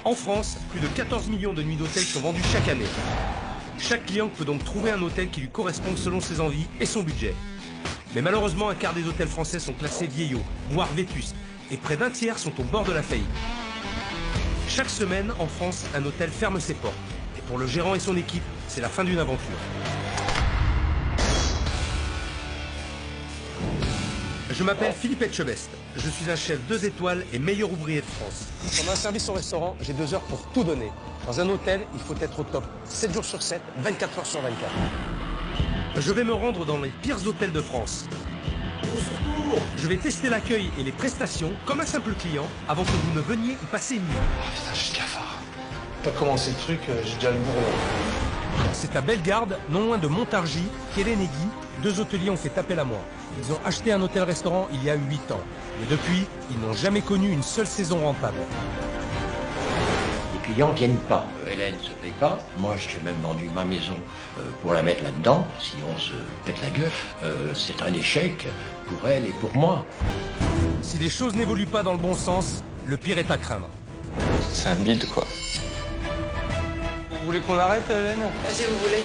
En France, plus de 14 millions de nuits d'hôtel sont vendues chaque année. Chaque client peut donc trouver un hôtel qui lui corresponde selon ses envies et son budget. Mais malheureusement, un quart des hôtels français sont classés vieillots, voire vétustes, et près d'un tiers sont au bord de la faillite. Chaque semaine, en France, un hôtel ferme ses portes. Et pour le gérant et son équipe, c'est la fin d'une aventure. Je m'appelle Philippe Etchebest. Je suis un chef 2 étoiles et meilleur ouvrier de France. Pendant un service au restaurant, j'ai 2 heures pour tout donner. Dans un hôtel, il faut être au top. 7 jours sur 7, 24 heures sur 24. Je vais me rendre dans les pires hôtels de France. Je vais tester l'accueil et les prestations comme un simple client avant que vous ne veniez y passer une nuit. Oh putain, je suis cafard. T'as commencé le truc, j'ai déjà le bourreau. C'est à Bellegarde, non loin de Montargis, qu'Hélène et Guy, 2 hôteliers ont fait appel à moi. Ils ont acheté un hôtel-restaurant il y a 8 ans. Mais depuis, ils n'ont jamais connu une seule saison rentable. Les clients viennent pas. Hélène se paye pas. Moi, j'ai même vendu ma maison pour la mettre là-dedans. Si on se pète la gueule, c'est un échec pour elle et pour moi. Si les choses n'évoluent pas dans le bon sens, le pire est à craindre. C'est un bide, quoi. Vous voulez qu'on arrête, Hélène? Si vous voulez.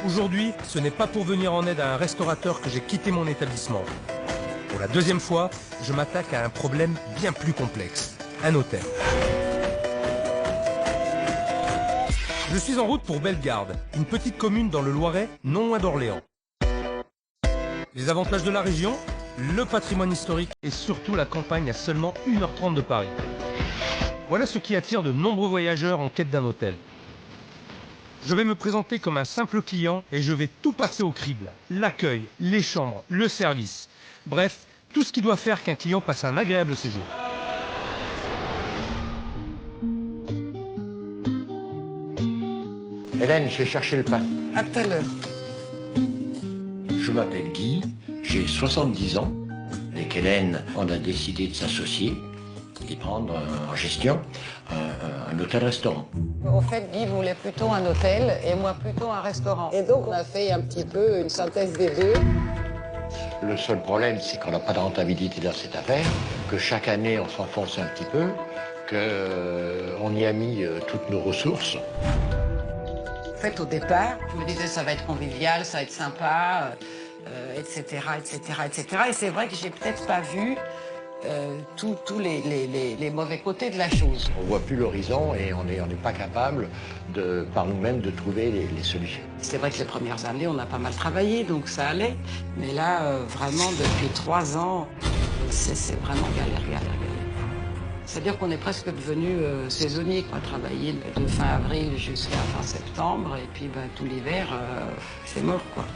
Aujourd'hui, ce n'est pas pour venir en aide à un restaurateur que j'ai quitté mon établissement. Pour la 2e fois, je m'attaque à un problème bien plus complexe, un hôtel. Je suis en route pour Bellegarde, une petite commune dans le Loiret, non loin d'Orléans. Les avantages de la région, le patrimoine historique et surtout la campagne à seulement 1h30 de Paris. Voilà ce qui attire de nombreux voyageurs en quête d'un hôtel. Je vais me présenter comme un simple client et je vais tout passer au crible. L'accueil, les chambres, le service. Bref, tout ce qui doit faire qu'un client passe un agréable séjour. Hélène, je vais chercher le pain. À tout à l'heure. Je m'appelle Guy, j'ai 70 ans. Avec Hélène, on a décidé de s'associer et prendre en gestion un hôtel-restaurant. Au fait, Guy voulait plutôt un hôtel et moi plutôt un restaurant. Et donc, on a fait un petit peu une synthèse des deux. Le seul problème, c'est qu'on n'a pas de rentabilité dans cette affaire, que chaque année, on s'enfonce un petit peu, qu'on y a mis toutes nos ressources. En fait, au départ, je me disais ça va être convivial, ça va être sympa, etc., etc., etc. Et c'est vrai que j'ai peut-être pas vu tous les mauvais côtés de la chose. On voit plus l'horizon et on n'est pas capable, par nous-mêmes, de trouver les solutions. C'est vrai que les premières années, on a pas mal travaillé, donc ça allait. Mais là, vraiment, depuis 3 ans, c'est vraiment galère. C'est-à-dire qu'on est presque devenu saisonnier, quoi. Travailler de fin avril jusqu'à fin septembre, et puis tout l'hiver, c'est mort, quoi.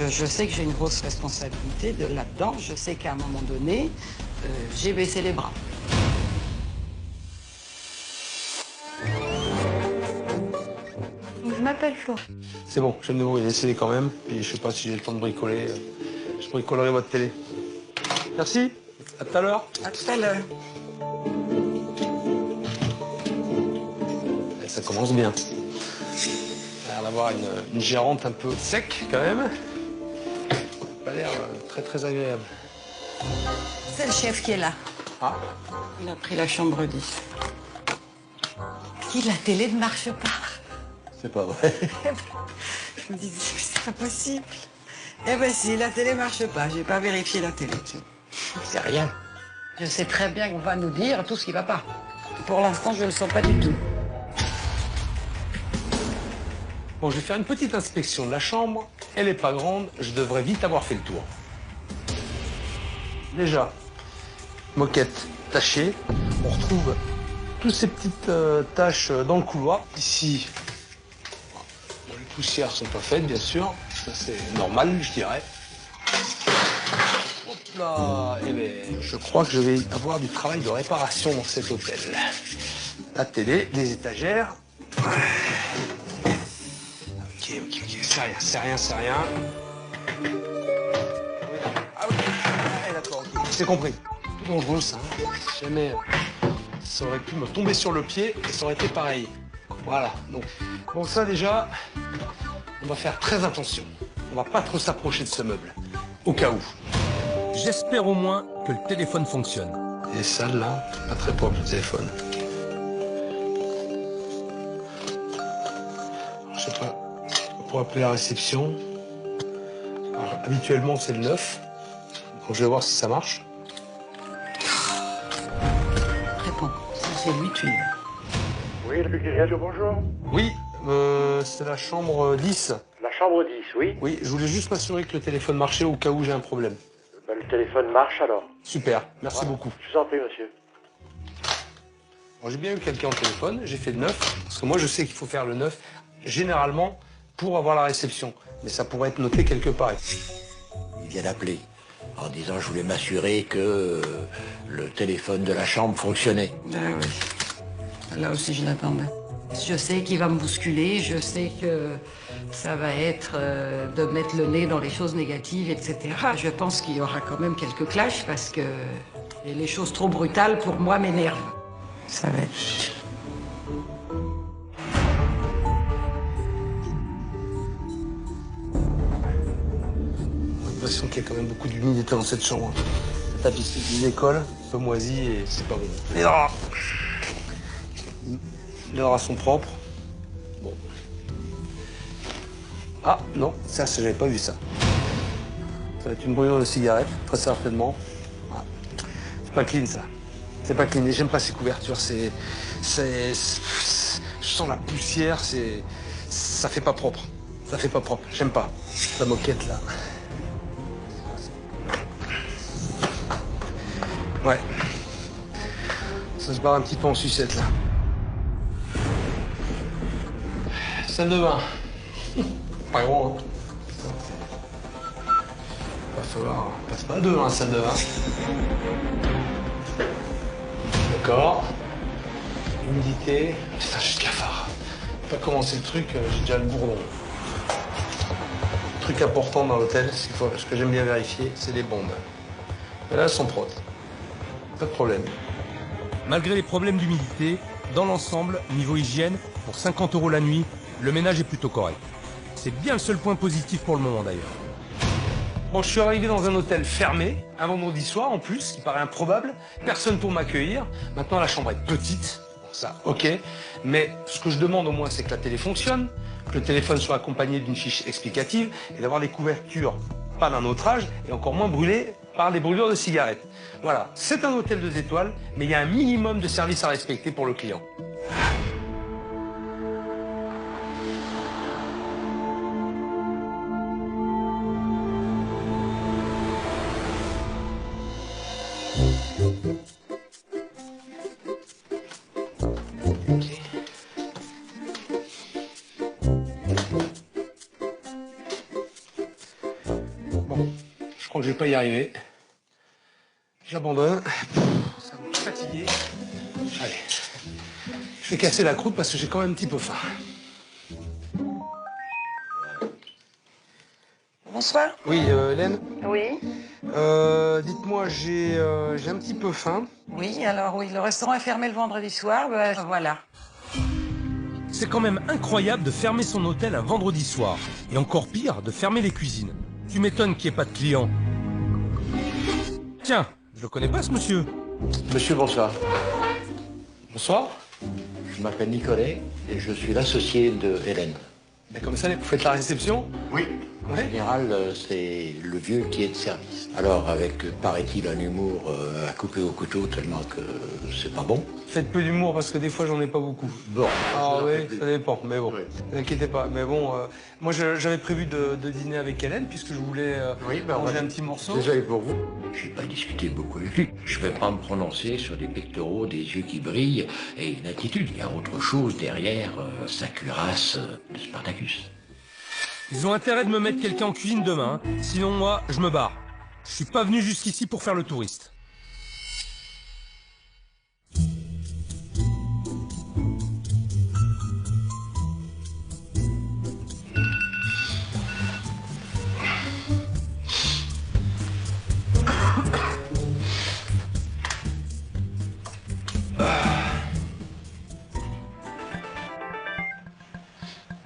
Je sais que j'ai une grosse responsabilité là-dedans. Je sais qu'à un moment donné, j'ai baissé les bras. Je m'appelle Florent. C'est bon, je vais me débrouiller, essayez quand même. Puis je sais pas si j'ai le temps de bricoler. Je bricolerai votre télé. Merci, à tout à l'heure. À tout à l'heure. Ça commence bien. Il a l'air d'avoir une gérante un peu sec, quand même. Pas l'air très agréable. C'est le chef qui est là. Ah, Il a pris la chambre 10. Qui, la télé ne marche pas? c'est pas vrai. Je me disais, mais c'est pas possible. Eh ben si, la télé marche pas. J'ai pas vérifié la télé. C'est rien. Je sais très bien qu'on va nous dire tout ce qui va pas. Pour l'instant, je le sens pas du tout. Bon, je vais faire une petite inspection de la chambre. Elle est pas grande, je devrais vite avoir fait le tour. Déjà, moquette tachée. On retrouve toutes ces petites taches dans le couloir. Ici, bon, les poussières sont pas faites, bien sûr. Ça, c'est normal, je dirais. Hop là, eh ben, je crois que je vais avoir du travail de réparation dans cet hôtel. la télé, les étagères. Ok, c'est rien. Ah oui, d'accord, ok. C'est compris. Tout dangereux ça. Hein. Si jamais ça aurait pu me tomber sur le pied et ça aurait été pareil. Voilà. Donc, bon ça déjà, on va faire très attention. On va pas trop s'approcher de ce meuble. Au cas où. J'espère au moins que le téléphone fonctionne. Et sale là, pas très propre le téléphone. Alors, je sais pas, pour appeler la réception. Alors, habituellement c'est le 9. Donc je vais voir si ça marche. Réponds. Ça, c'est lui, tu. Oui, le Bulgaria, bonjour. Oui, c'est la chambre 10. La chambre 10, oui. Oui, je voulais juste m'assurer que le téléphone marchait au cas où j'ai un problème. Ben, le téléphone marche alors. Super, merci Voilà. beaucoup. Je vous en prie, monsieur. Bon, j'ai bien eu quelqu'un au téléphone, j'ai fait le 9, parce que moi je sais qu'il faut faire le 9, généralement, pour avoir la réception. Mais ça pourrait être noté quelque part. Il vient d'appeler en disant je voulais m'assurer que le téléphone de la chambre fonctionnait. Ben oui. Là aussi, je l'attendais. Je sais qu'il va me bousculer, je sais que ça va être de mettre le nez dans les choses négatives, etc. Je pense qu'il y aura quand même quelques clashs parce que les choses trop brutales, pour moi, m'énervent. Ça va être... J'ai l'impression qu'il y a quand même beaucoup d'humidité dans cette chambre. La tapisserie d'une école, un peu moisie et c'est pas bon. Les draps sont propres. Bon. Ah non, ça j'avais pas vu ça. Ça va être une brûlure de cigarette, très certainement. Ah. C'est pas clean ça. C'est pas clean. Et j'aime pas ces couvertures. Je sens la poussière. Ça fait pas propre. Ça fait pas propre. J'aime pas. La moquette là. Ouais. Ça se barre un petit peu en sucette là. Salle de bain. Pas gros, hein. Va falloir passer pas à deux, hein, salle de bain. D'accord. Humidité. Putain, j'ai le cafard. J'ai pas commencé le truc, j'ai déjà le bourdon. Truc important dans l'hôtel, ce que j'aime bien vérifier, c'est les bombes. Et là, elles sont propres. Pas de problème. Malgré les problèmes d'humidité, dans l'ensemble, niveau hygiène, pour 50 € la nuit, le ménage est plutôt correct. C'est bien le seul point positif pour le moment d'ailleurs. Bon, je suis arrivé dans un hôtel fermé, un vendredi soir en plus, ce qui paraît improbable. Personne pour m'accueillir. Maintenant, la chambre est petite. Bon, ça, ok. Mais ce que je demande au moins, c'est que la télé fonctionne, que le téléphone soit accompagné d'une fiche explicative et d'avoir des couvertures pas d'un autre âge et encore moins brûlées par des brûlures de cigarettes. Voilà, c'est un hôtel 2 étoiles, mais il y a un minimum de service à respecter pour le client. Bon, je crois que je vais pas y arriver. J'abandonne. Ça me fatigué. Allez. Je vais casser la croûte parce que j'ai quand même un petit peu faim. Bonsoir. Oui, Hélène. Oui. Dites-moi, j'ai un petit peu faim. Oui, alors oui, le restaurant est fermé le vendredi soir, ben voilà. C'est quand même incroyable de fermer son hôtel un vendredi soir. Et encore pire, de fermer les cuisines. Tu m'étonnes qu'il n'y ait pas de clients. Tiens, je le connais pas ce monsieur. Monsieur, bonsoir. Bonsoir. Je m'appelle Nicolet et je suis l'associé de Hélène. Mais comme ça, vous faites la réception? Oui. En Ouais. général, c'est le vieux qui est de service. Alors, avec, paraît-il, un humour à couper au couteau tellement que c'est pas bon. Faites peu d'humour parce que des fois, j'en ai pas beaucoup. Bon. Ah ça oui, fait ça dépend, mais bon, Oui. ne vous inquiétez pas. Mais bon, moi j'avais prévu de dîner avec Hélène puisque je voulais manger un petit morceau. Désolé pour vous. J'ai pas discuté beaucoup avec lui. Je vais pas me prononcer sur des pectoraux, des yeux qui brillent et une attitude. Il y a autre chose derrière sa cuirasse de Spartacus. Ils ont intérêt de me mettre quelqu'un en cuisine demain, hein. Sinon moi, je me barre. Je suis pas venu jusqu'ici pour faire le touriste.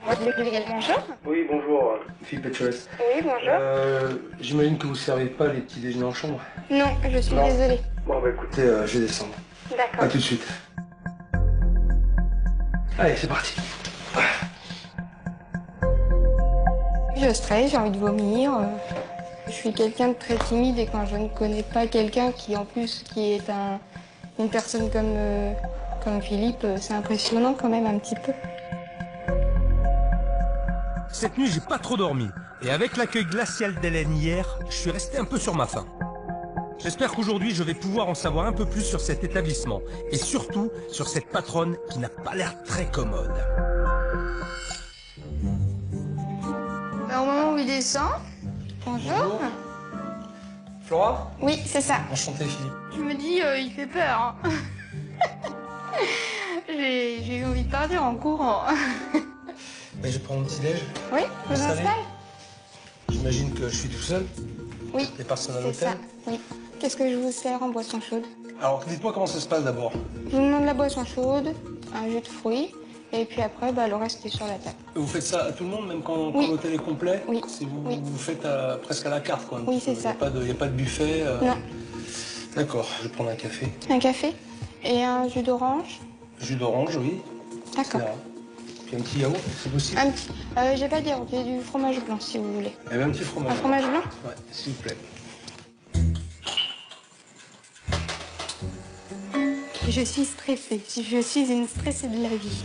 Bonjour. Oui, bonjour, Philippe Etcheres. Oui, bonjour. J'imagine que vous servez pas les petits déjeuners en chambre. Non, je suis Non. désolée. Bon, bah écoutez, je vais descendre. À D'accord. tout de suite. Allez, c'est parti. Je stresse, j'ai envie de vomir. Je suis quelqu'un de très timide et quand je ne connais pas quelqu'un qui, en plus, qui est une personne comme Philippe, c'est impressionnant quand même un petit peu. Cette nuit, j'ai pas trop dormi. Et avec l'accueil glacial d'Hélène hier, je suis resté un peu sur ma faim. J'espère qu'aujourd'hui, je vais pouvoir en savoir un peu plus sur cet établissement. Et surtout, sur cette patronne qui n'a pas l'air très commode. Au moment où il descend, bonjour. Flora? Oui, c'est ça. Enchanté, Philippe. Je me dis, il fait peur. Hein. J'ai eu envie de partir en courant. Bah, je prends mon petit déj. Oui, je vous Installez. installe. J'imagine que je suis tout seul. Oui, Les personnes à c'est l'hôtel. ça. Oui. Qu'est-ce que je vous sers en boisson chaude? Alors, dites-moi comment ça se passe d'abord. Je vous demande la boisson chaude, un jus de fruits, et puis après, le reste est sur la table. Vous faites ça à tout le monde, même quand Oui. l'hôtel est complet? Oui. Si vous, Oui. vous faites presque à la carte, quoi. Oui, c'est ça. Il n'y a pas de buffet. Non. D'accord, je vais prendre un café. Un café et un jus d'orange. Jus d'orange, oui. D'accord. Etc. Puis un petit yaourt, c'est possible? Un petit. J'ai pas de yaourt, j'ai du fromage blanc si vous voulez. Eh bien, un petit fromage. Un fromage blanc? Ouais, s'il vous plaît. Je suis stressée. Je suis une stressée de la vie.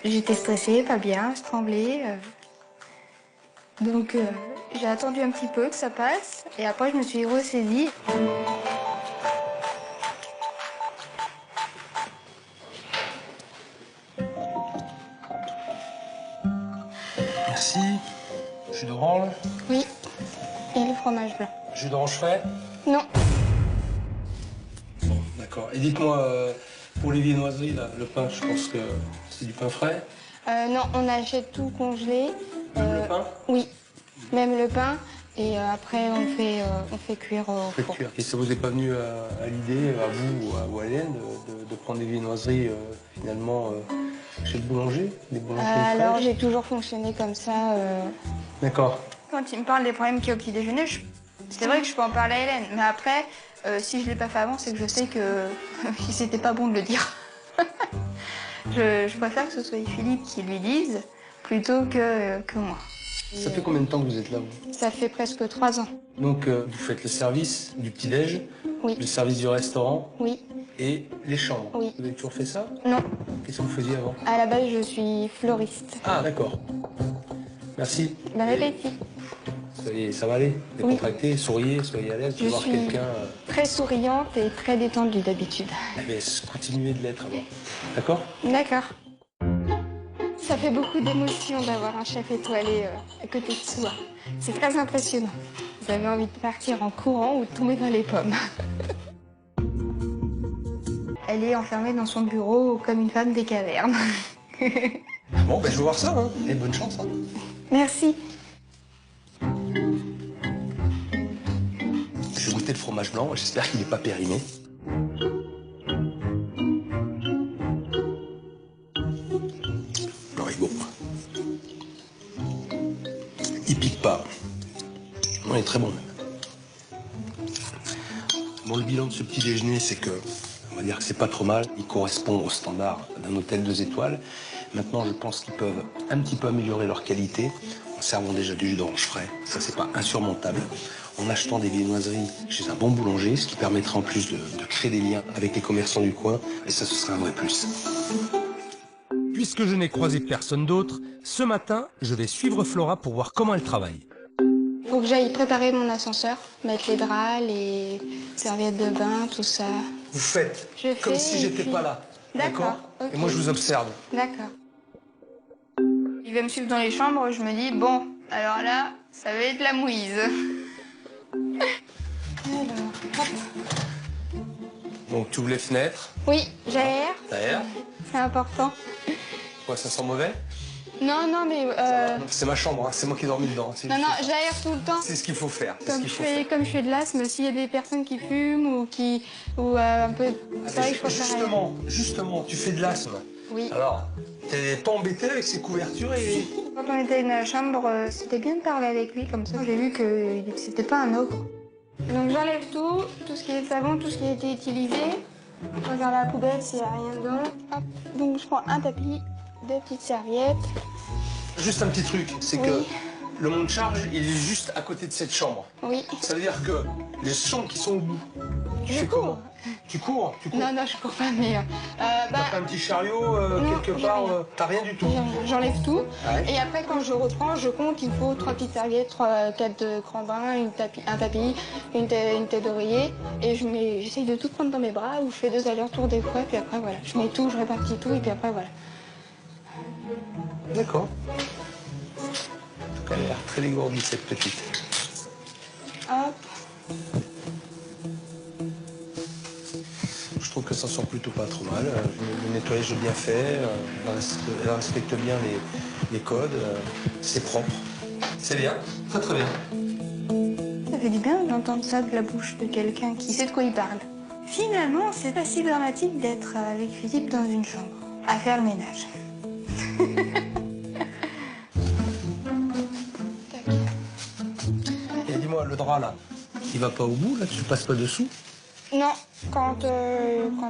J'étais stressée, pas bien, je tremblais. Donc j'ai attendu un petit peu que ça passe et après je me suis ressaisie. Merci. Jus d'orange. Oui, et le fromage blanc. Jus d'orange frais. Non, Bon, d'accord. Et dites-moi, pour les viennoiseries, là, le pain, je pense que c'est du pain frais. non, on achète tout congelé. Même le pain? Oui, même le pain. Et après on fait cuire au Faites four. cuire. Et ça vous est pas venu à l'idée, à vous ou à Hélène, de prendre des viennoiseries finalement chez le boulanger, des boulangeries Alors fraîches? j'ai toujours fonctionné comme ça. D'accord. Quand il me parle des problèmes qu'il y a au petit déjeuner, c'est vrai que je peux en parler à Hélène. Mais après, si je l'ai pas fait avant, c'est que je sais que c'était pas bon de le dire. je préfère que ce soit Philippe qui lui dise plutôt que moi. Ça fait combien de temps que vous êtes là, vous? Ça fait presque 3 ans. Donc vous faites le service du petit-déj, Oui. le service du restaurant Oui. et les chambres. Oui. Vous avez toujours fait ça? Non. Qu'est-ce que vous faisiez avant? À la base, je suis fleuriste. Ah, d'accord. Merci. Bon appétit. Ça va aller. Décontracté, souriez, soyez à l'aise, Je voir suis quelqu'un. très souriante et très détendue d'habitude. Mais continuez de l'être alors. D'accord? D'accord. Ça fait beaucoup d'émotion d'avoir un chef étoilé à côté de soi. C'est très impressionnant. Vous avez envie de partir en courant ou de tomber dans les pommes. Elle est enfermée dans son bureau comme une femme des cavernes. Bon, ben je vais voir ça, hein. Et bonne chance, hein. Merci. Je vais goûter le fromage blanc, j'espère qu'il n'est pas périmé. Non, il est bon. Il pique pas. Non, il est très bon même. Bon, le bilan de ce petit déjeuner, c'est que, on va dire que c'est pas trop mal. Il correspond au standard d'un hôtel 2 étoiles. Maintenant, je pense qu'ils peuvent un petit peu améliorer leur qualité en servant déjà du jus d'orange frais. Ça, c'est pas insurmontable. En achetant des viennoiseries chez un bon boulanger, ce qui permettra en plus de créer des liens avec les commerçants du coin. Et ça, ce serait un vrai plus. Puisque je n'ai croisé personne d'autre, ce matin, je vais suivre Flora pour voir comment elle travaille. Faut que j'aille préparer mon ascenseur, mettre les draps, les serviettes de bain, tout ça. Vous faites Je comme fais, si et j'étais puis- pas là. D'accord, ok. Et moi, je vous observe. D'accord. Il va me suivre dans les chambres, je me dis, bon, alors là, ça va être la mouise. Alors, hop. Donc, tu ouvres les fenêtres, Oui, j'aère, t'aères. c'est important. Quoi, ça sent mauvais? Non, non, mais... C'est ma chambre, hein, c'est moi qui ai dormi dedans. Non, non, j'aère tout le temps. C'est ce qu'il faut faire. c'est ce Comme qu'il je, faut fais, faire. comme je fais de l'asthme, s'il y a des personnes qui fument ou qui... Ou un peu... C'est vrai que je préfère aérer. Justement, tu fais de l'asthme. Oui. Alors, t'es pas embêté avec ces couvertures et... Quand on était dans la chambre, c'était bien de parler avec lui, comme ça j'ai vu que c'était pas un ogre. Donc j'enlève tout ce qui est savon, tout ce qui a été utilisé. Je regarde la poubelle s'il n'y a rien dedans. Hop. Donc je prends un tapis, 2 petites serviettes. Juste un petit truc, c'est Oui. que le monte charge, il est juste à côté de cette chambre. Oui. Ça veut dire que les chambres qui sont au bout, tu fais cours. comment? Tu cours? Non, non, je cours pas, mais... T'as pas un petit chariot quelque j'ai part? rien. T'as rien du tout? J'enlève tout. Ouais. Et après, quand je reprends, je compte, il faut 3 petites serviettes, 4 grands bains, un tapis, une tête d'oreiller. Et j'essaye de tout prendre dans mes bras, ou je fais 2 allers-retours des fois, puis après, voilà. Je mets tout, je répartis tout, et puis après, voilà. D'accord. Elle a l'air très dégourdie, cette petite. Hop. Je trouve que ça sent plutôt pas trop mal. Le nettoyage est bien fait, elle respecte bien les codes, c'est propre. C'est bien, très très bien. Ça fait du bien d'entendre ça de la bouche de quelqu'un qui sait de quoi il parle. Finalement, c'est pas si dramatique d'être avec Philippe dans une chambre, à faire le ménage. Tac. Et dis-moi, le drap là, il va pas au bout là, tu le passes pas dessous? Non, quand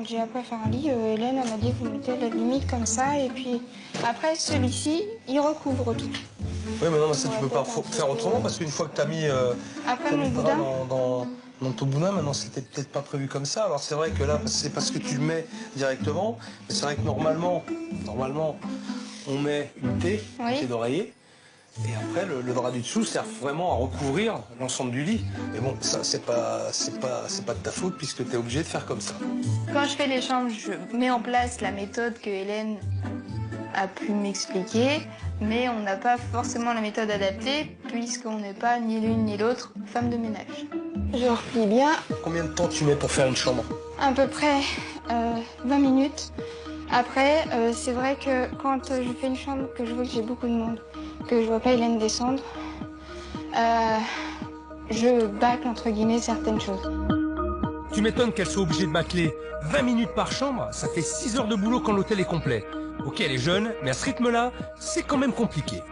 j'ai après fait un lit, Hélène elle m'a dit que vous mettez la limite comme ça, et puis après celui-ci, il recouvre tout. Oui, mais non, mais ça tu peux pas faire autrement parce qu'une fois que t'as mis, Après t'as mon mis le drap boudin, dans ton boudin, maintenant c'était peut-être pas prévu comme ça. Alors c'est vrai que là, c'est parce que tu le mets directement, mais c'est vrai que normalement, on met une thé, Oui. une thé d'oreiller. Et après, le drap du dessous sert vraiment à recouvrir l'ensemble du lit. Mais bon, ça, c'est pas de ta faute puisque tu es obligé de faire comme ça. quand je fais les chambres, je mets en place la méthode que Hélène a pu m'expliquer, mais on n'a pas forcément la méthode adaptée puisqu'on n'est pas ni l'une ni l'autre femme de ménage. Je replie bien, Combien de temps tu mets pour faire une chambre? à peu près 20 minutes. Après, c'est vrai que quand je fais une chambre, que je vois que j'ai beaucoup de monde, que je vois pas Hélène descendre, je bâcle entre guillemets certaines choses. Tu m'étonnes qu'elle soit obligée de bâcler 20 minutes par chambre, ça fait 6 heures de boulot quand l'hôtel est complet. Ok, elle est jeune, mais à ce rythme-là, c'est quand même compliqué.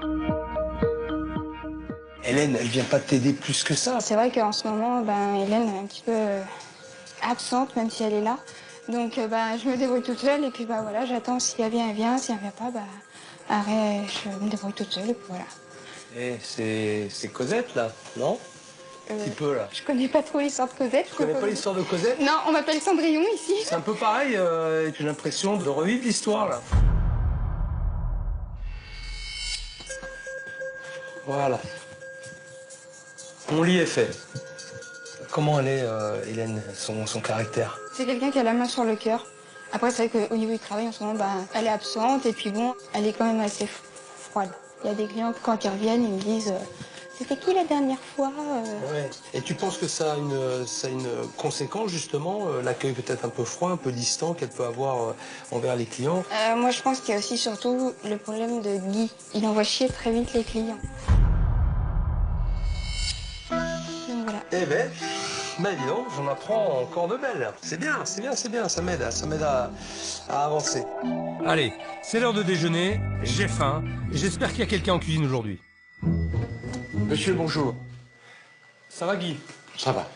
Hélène, elle vient pas t'aider plus que ça. C'est vrai qu'en ce moment, Hélène est un petit peu absente, même si elle est là. Donc je me débrouille toute seule et puis voilà, j'attends si elle vient, si elle vient pas, arrête, je me débrouille toute seule et puis voilà. Eh, c'est Cosette là, non? Un petit peu là. Je connais pas trop l'histoire de Cosette. Tu connais pas l'histoire de Cosette? Non, on m'appelle Cendrillon ici. C'est un peu pareil, j'ai l'impression de revivre l'histoire là. Voilà. Mon lit est fait. Comment elle est, Hélène, son caractère? C'est quelqu'un qui a la main sur le cœur. Après, c'est vrai qu'au niveau du travail, en ce moment, elle est absente et puis bon, elle est quand même assez froide. Il y a des clients, quand ils reviennent, ils me disent c'était qui la dernière fois Ouais. Et tu penses que ça a une conséquence, justement, l'accueil peut-être un peu froid, un peu distant qu'elle peut avoir envers les clients? Moi, je pense qu'il y a aussi surtout le problème de Guy. Il envoie chier très vite les clients. Donc voilà. Eh ben, dis donc, j'en apprends encore de belles. C'est bien, ça m'aide à avancer. Allez, c'est l'heure de déjeuner, j'ai faim, et j'espère qu'il y a quelqu'un en cuisine aujourd'hui. Monsieur, bonjour. Ça va, Guy? Ça va.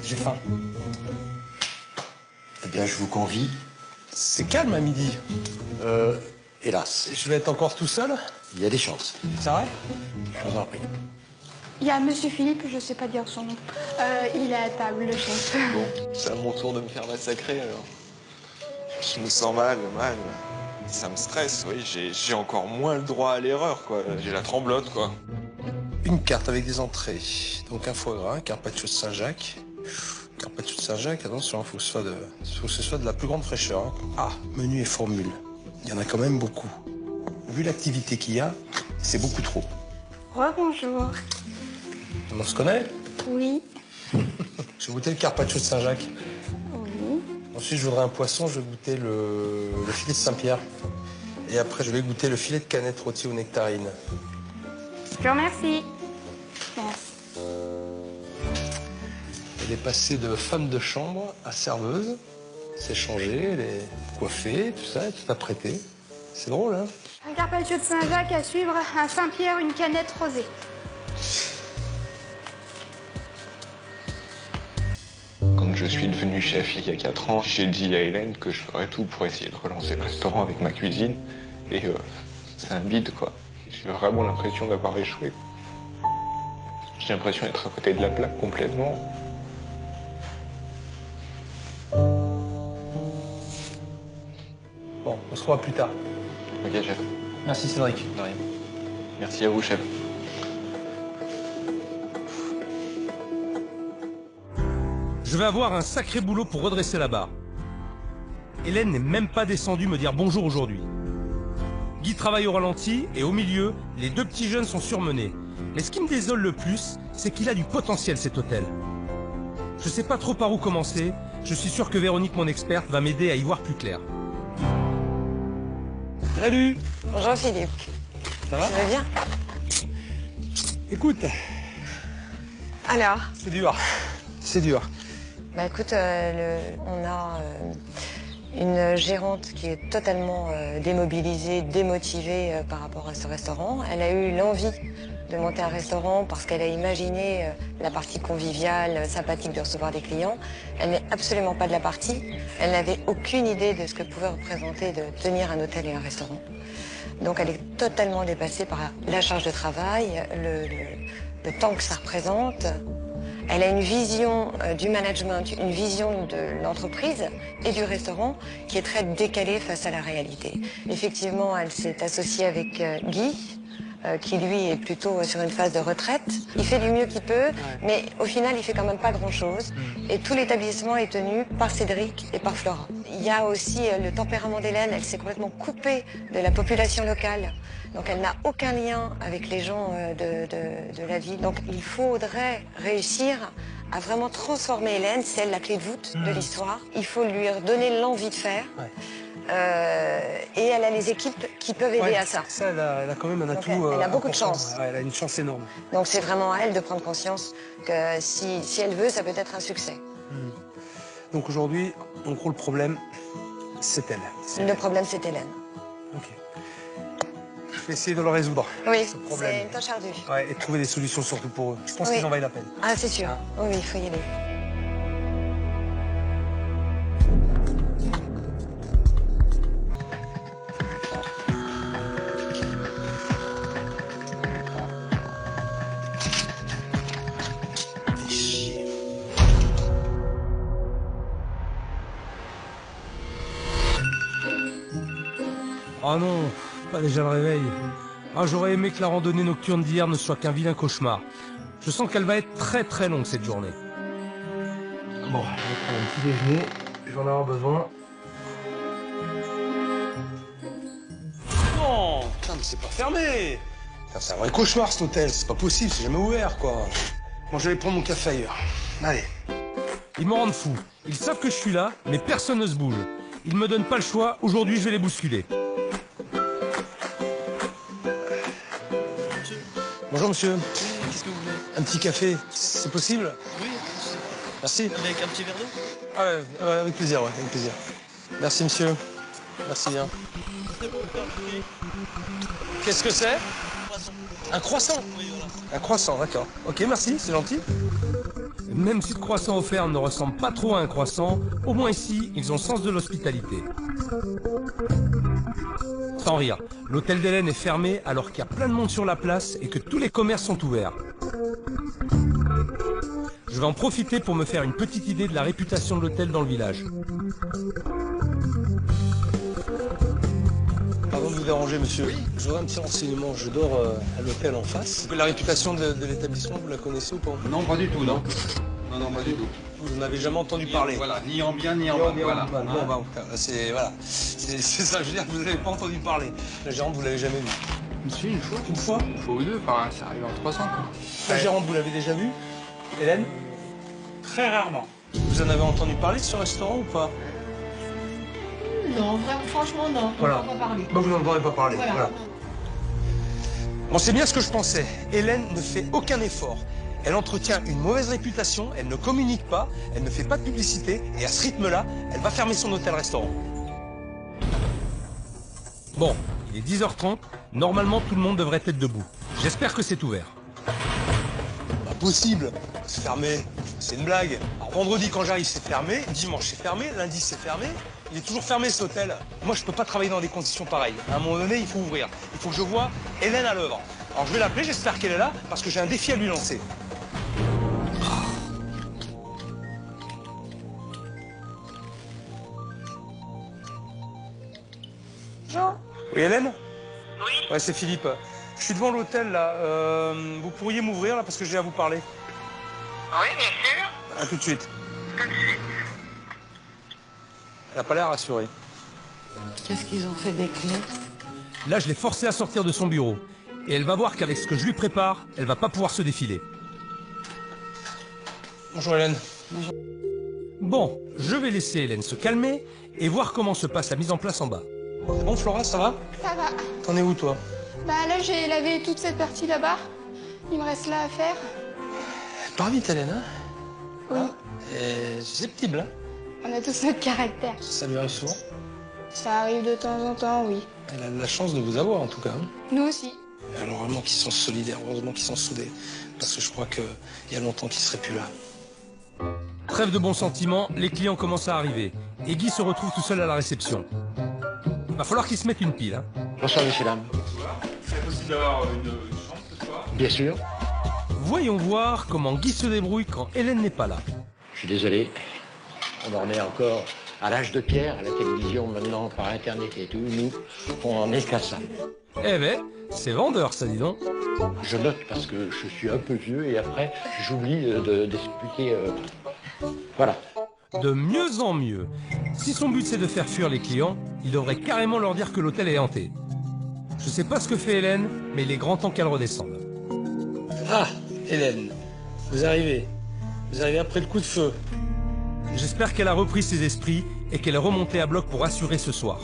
J'ai faim. Eh bien, je vous convie. C'est calme à midi. Hélas, Je vais être encore tout seul? il y a des chances. C'est vrai? Je vous en prie. Il y a Monsieur Philippe, je sais pas dire son nom. Il est à table, le chef. Bon, c'est à mon tour de me faire massacrer alors. Je me sens mal. Ça me stresse, oui. J'ai encore moins le droit à l'erreur, quoi. J'ai la tremblote, quoi. Une carte avec des entrées. Donc un foie gras, un carpaccio de Saint-Jacques. Carpaccio de Saint-Jacques, attention, il faut que ce soit de la plus grande fraîcheur. Hein. Ah, menu et formule. Il y en a quand même beaucoup. Vu l'activité qu'il y a, c'est beaucoup trop. Rebonjour. On se connaît? Oui. Je vais goûter le carpaccio de Saint-Jacques. Oui. Ensuite, je voudrais un poisson, je vais goûter le filet de Saint-Pierre. Et après, je vais goûter le filet de canette rôti aux nectarines. Je te remercie. Merci. Elle est passée de femme de chambre à serveuse. C'est changé, elle est coiffée, tout ça, tout apprêté. C'est drôle, hein? Un carpaccio de Saint-Jacques à suivre, à Saint-Pierre, une canette rosée. Quand je suis devenu chef il y a 4 ans, j'ai dit à Hélène que je ferais tout pour essayer de relancer le restaurant avec ma cuisine. Et c'est un bide, quoi. J'ai vraiment l'impression d'avoir échoué. J'ai l'impression d'être à côté de la plaque complètement. Bon, on se revoit plus tard. Ok, chef. Merci Cédric. De rien. Merci à vous, chef. Je vais avoir un sacré boulot pour redresser la barre. Hélène n'est même pas descendue me dire bonjour aujourd'hui. Guy travaille au ralenti et au milieu, les 2 petits jeunes sont surmenés. Mais ce qui me désole le plus, c'est qu'il a du potentiel cet hôtel. Je sais pas trop par où commencer, je suis sûr que Véronique, mon experte, va m'aider à y voir plus clair. Salut! Bonjour Philippe. Ça va? Tu vas bien? Écoute, Alors, c'est dur. C'est dur. bah écoute, on a une gérante qui est totalement démobilisée, démotivée par rapport à ce restaurant. Elle a eu l'envie de monter un restaurant parce qu'elle a imaginé la partie conviviale, sympathique de recevoir des clients. Elle n'est absolument pas de la partie. Elle n'avait aucune idée de ce que pouvait représenter de tenir un hôtel et un restaurant. Donc elle est totalement dépassée par la charge de travail, le temps que ça représente. Elle a une vision du management, une vision de l'entreprise et du restaurant qui est très décalée face à la réalité. Effectivement, elle s'est associée avec Guy, qui lui est plutôt sur une phase de retraite. Il fait du mieux qu'il peut, mais au final, il fait quand même pas grand-chose. Et tout l'établissement est tenu par Cédric et par Flora. Il y a aussi le tempérament d'Hélène. Elle s'est complètement coupée de la population locale. Donc elle n'a aucun lien avec les gens de la ville. Donc il faudrait réussir à vraiment transformer Hélène. C'est elle la clé de voûte de l'histoire. Il faut lui redonner l'envie de faire. Ouais. Et elle a les équipes qui peuvent aider à ça. Ça, elle a quand même un atout. Elle a beaucoup de important. chance. Ouais, elle a une chance énorme. Donc c'est vraiment à elle de prendre conscience que si elle veut, ça peut être un succès. Donc aujourd'hui, en gros, le problème, c'est elle. Le problème, c'est Hélène. Ok. Je vais essayer de le résoudre. Oui, ce problème. c'est une tâche ardue. Ouais, et de trouver des solutions surtout pour eux. Je pense Oui. qu'ils en valent la peine. Ah, c'est sûr. Oui, il faut y aller. Oh non, pas déjà le réveil. Ah, j'aurais aimé que la randonnée nocturne d'hier ne soit qu'un vilain cauchemar. Je sens qu'elle va être très très longue cette journée. Bon, je vais prendre un petit déjeuner. Je vais en avoir besoin. Non, putain, mais c'est pas fermé. Putain, c'est un vrai cauchemar cet hôtel. C'est pas possible, c'est jamais ouvert, quoi. Bon, je vais aller prendre mon café ailleurs. Allez. Ils me rendent fou. Ils savent que je suis là, mais personne ne se bouge. Ils me donnent pas le choix. Aujourd'hui, je vais les bousculer. Bonjour, monsieur. Qu'est-ce que vous voulez? Un petit café, c'est possible? Oui, Merci. avec un petit verre d'eau? Ah ouais, avec plaisir, ouais, avec plaisir. Merci, monsieur. Merci bien. C'est bon, Qu'est-ce que c'est? poisson. Un croissant? Oui, voilà. Un croissant, d'accord. Ok, merci, c'est gentil. Même si le croissant offert ne ressemble pas trop à un croissant, au moins ici, ils ont sens de l'hospitalité. Sans rire, l'hôtel d'Hélène est fermé alors qu'il y a plein de monde sur la place et que tous les commerces sont ouverts. Je vais en profiter pour me faire une petite idée de la réputation de l'hôtel dans le village. Pardon de vous déranger, monsieur. Oui. Je voudrais un petit renseignement. Je dors à l'hôtel en face. La réputation de l'établissement, vous la connaissez ou pas? Non, pas du tout, non. Non, pas du tout. Vous n'en avez jamais entendu parler? Voilà, ni en bien, ni en mal. Voilà. Bon, bah, c'est voilà. C'est ça, je veux dire, vous n'avez pas entendu parler. La gérante, vous l'avez jamais vue? Si, une fois. Une fois? Une fois ou deux, enfin, ça arrive en 300, quoi. La gérante, vous l'avez déjà vue? Hélène? Très rarement. Vous en avez entendu parler de ce restaurant ou pas? Non, vraiment, franchement, non. Voilà. On va pas parler. Bah, vous n'en entendez pas parler. Voilà. Voilà. Bon, c'est bien ce que je pensais. Hélène ne fait aucun effort. Elle entretient une mauvaise réputation, elle ne communique pas, elle ne fait pas de publicité, et à ce rythme-là, elle va fermer son hôtel-restaurant. Bon, il est 10h30, normalement tout le monde devrait être debout. J'espère que c'est ouvert. Pas possible, c'est fermé, c'est une blague. Alors vendredi quand j'arrive c'est fermé, dimanche c'est fermé, lundi c'est fermé. Il est toujours fermé cet hôtel. Moi je peux pas travailler dans des conditions pareilles. À un moment donné il faut ouvrir. Il faut que je voie Hélène à l'œuvre. Alors je vais l'appeler, j'espère qu'elle est là, parce que j'ai un défi à lui lancer. Bonjour. Oui Hélène? Oui. Ouais c'est Philippe. Je suis devant l'hôtel là. Vous pourriez m'ouvrir là parce que j'ai à vous parler. Oui, bien sûr. À tout de suite. Tout de suite. Elle n'a pas l'air rassurée. Qu'est-ce qu'ils ont fait des clés? Là, je l'ai forcée à sortir de son bureau. Et elle va voir qu'avec ce que je lui prépare, elle va pas pouvoir se défiler. Bonjour Hélène. Bonjour. Bon, je vais laisser Hélène se calmer et voir comment se passe la mise en place en bas. C'est bon Flora, ça va? Ça va. T'en es où toi? Bah là, j'ai lavé toute cette partie là-bas. Il me reste là à faire. Elle part vite Hélène, hein? Oui. Et susceptible, hein? On a tous notre caractère. Ça lui arrive souvent? Ça arrive de temps en temps, oui. Elle a de la chance de vous avoir en tout cas. Hein? Nous aussi. Alors vraiment qu'ils sont solidaires, heureusement qu'ils sont soudés. Parce que je crois qu'il y a longtemps qu'ils seraient plus là. Trêve de bons sentiments, les clients commencent à arriver. Et Guy se retrouve tout seul à la réception. Va falloir qu'il se mette une pile. Hein. Bonsoir, messieurs, dames. C'est possible d'avoir une chambre ce soir? Bien sûr. Voyons voir comment Guy se débrouille quand Hélène n'est pas là. Je suis désolé. On en est encore à l'âge de pierre, à la télévision maintenant, par Internet et tout. Nous, on en est qu'à ça. Eh ben, c'est vendeur ça, dis donc. Je note parce que je suis un peu vieux et après, j'oublie d'expliquer. Voilà. De mieux en mieux. Si son but c'est de faire fuir les clients, il devrait carrément leur dire que l'hôtel est hanté. Je sais pas ce que fait Hélène, mais il est grand temps qu'elle redescende. Ah, Hélène, vous arrivez. Vous arrivez après le coup de feu. J'espère qu'elle a repris ses esprits et qu'elle est remontée à bloc pour assurer ce soir.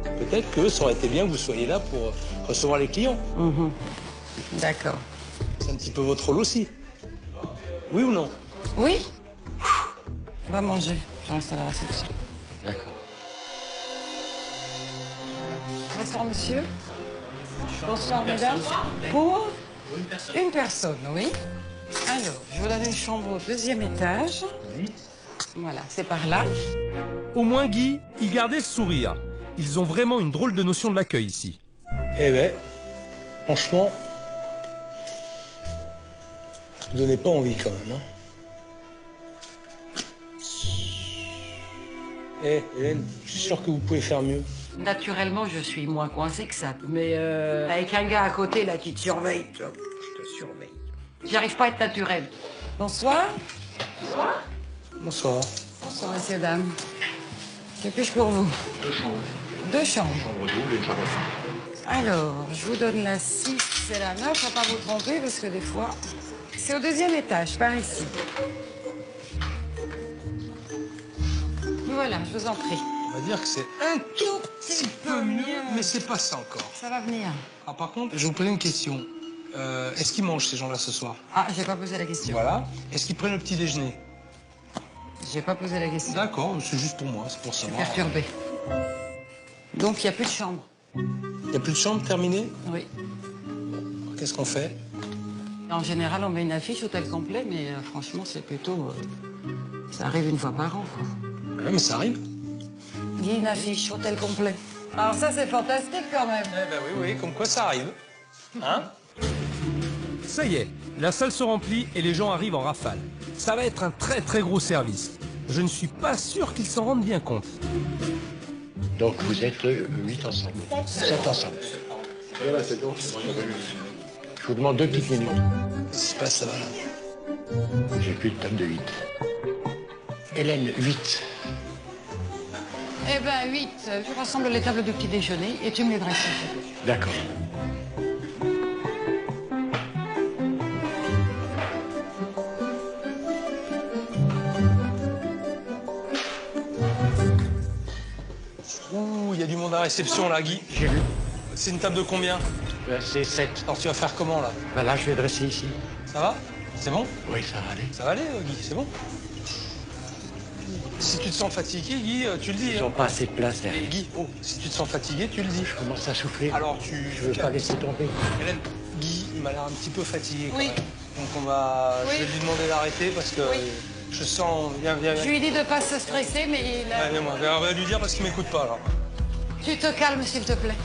Peut-être que ça aurait été bien que vous soyez là pour recevoir les clients. D'accord. C'est un petit peu votre rôle aussi. Oui ou non? Oui. Va manger. Je reste à la réception. D'accord. Bonsoir, monsieur. Bonsoir, mesdames. Pour une personne, oui. Alors, je vous donne une chambre au 2e étage. Voilà, c'est par là. Au moins Guy, il gardait le sourire. Ils ont vraiment une drôle de notion de l'accueil ici. Eh ben, franchement, vous donnez pas envie quand même. Hein. Eh, Hélène, je suis sûr que vous pouvez faire mieux. Naturellement, je suis moins coincée que ça. Mais avec un gars à côté là qui te surveille, je te surveille. J'arrive pas à être naturelle. Bonsoir. Bonsoir. Bonsoir. Bonsoir, messieurs, dames. Que puis-je pour vous? 2 chambres. 2 chambres. Chambre double et une chambre femme. Alors, je vous donne la 6 et la 9, faut pas vous tromper parce que des fois, c'est au 2e étage, par ici. Voilà, je vous en prie. On va dire que c'est un tout petit peu mieux, mais c'est pas ça encore. Ça va venir. Ah, par contre, je vais vous poser une question. Est-ce qu'ils mangent ces gens-là ce soir? Ah, j'ai pas posé la question. Voilà. Est-ce qu'ils prennent le petit déjeuner? J'ai pas posé la question. D'accord, c'est juste pour moi, c'est pour Je suis savoir. perturbée. Donc, il n'y a plus de chambre. Il n'y a plus de chambre terminée? Oui. Qu'est-ce qu'on fait? En général, on met une affiche hôtel complet, mais franchement, c'est plutôt... ça arrive une fois par an, quoi. Ouais, mais ça arrive. Il y a une affiche hôtel complet. Alors ça, c'est fantastique quand même. Eh ben oui, comme quoi ça arrive. Hein? Ça y est, la salle se remplit et les gens arrivent en rafale. Ça va être un très très gros service. Je ne suis pas sûr qu'ils s'en rendent bien compte. Donc vous êtes 8 ensemble. 7 ensemble. Voilà, c'est donc. Je vous demande 2 petites minutes. Qu'est-ce qui se passe, ça va là? J'ai plus de table de 8. Hélène, 8. Eh ben, 8. Tu rassembles les tables de petit déjeuner et tu me les dresses. D'accord. C'est bien réception, là, Guy. J'ai vu. C'est une table de combien? C'est 7. Alors, tu vas faire comment, là? Bah là, je vais dresser ici. Ça va? C'est bon? Oui, ça va aller. Ça va aller, Guy, c'est bon? Si tu te sens fatigué, Guy, tu le dis. Ils n'ont pas assez de place derrière. Guy, oh, si tu te sens fatigué, tu le dis. Je commence à souffler. Alors, Je veux pas laisser tomber. Hélène, Guy, il m'a l'air un petit peu fatigué. Oui. Donc, je vais lui demander d'arrêter parce que Oui. je sens... Viens. Je lui ai dit de ne pas se stresser, mais il a... Ouais, viens-moi. On va lui dire parce qu'il m'écoute pas, là. Tu te calmes, s'il te plaît.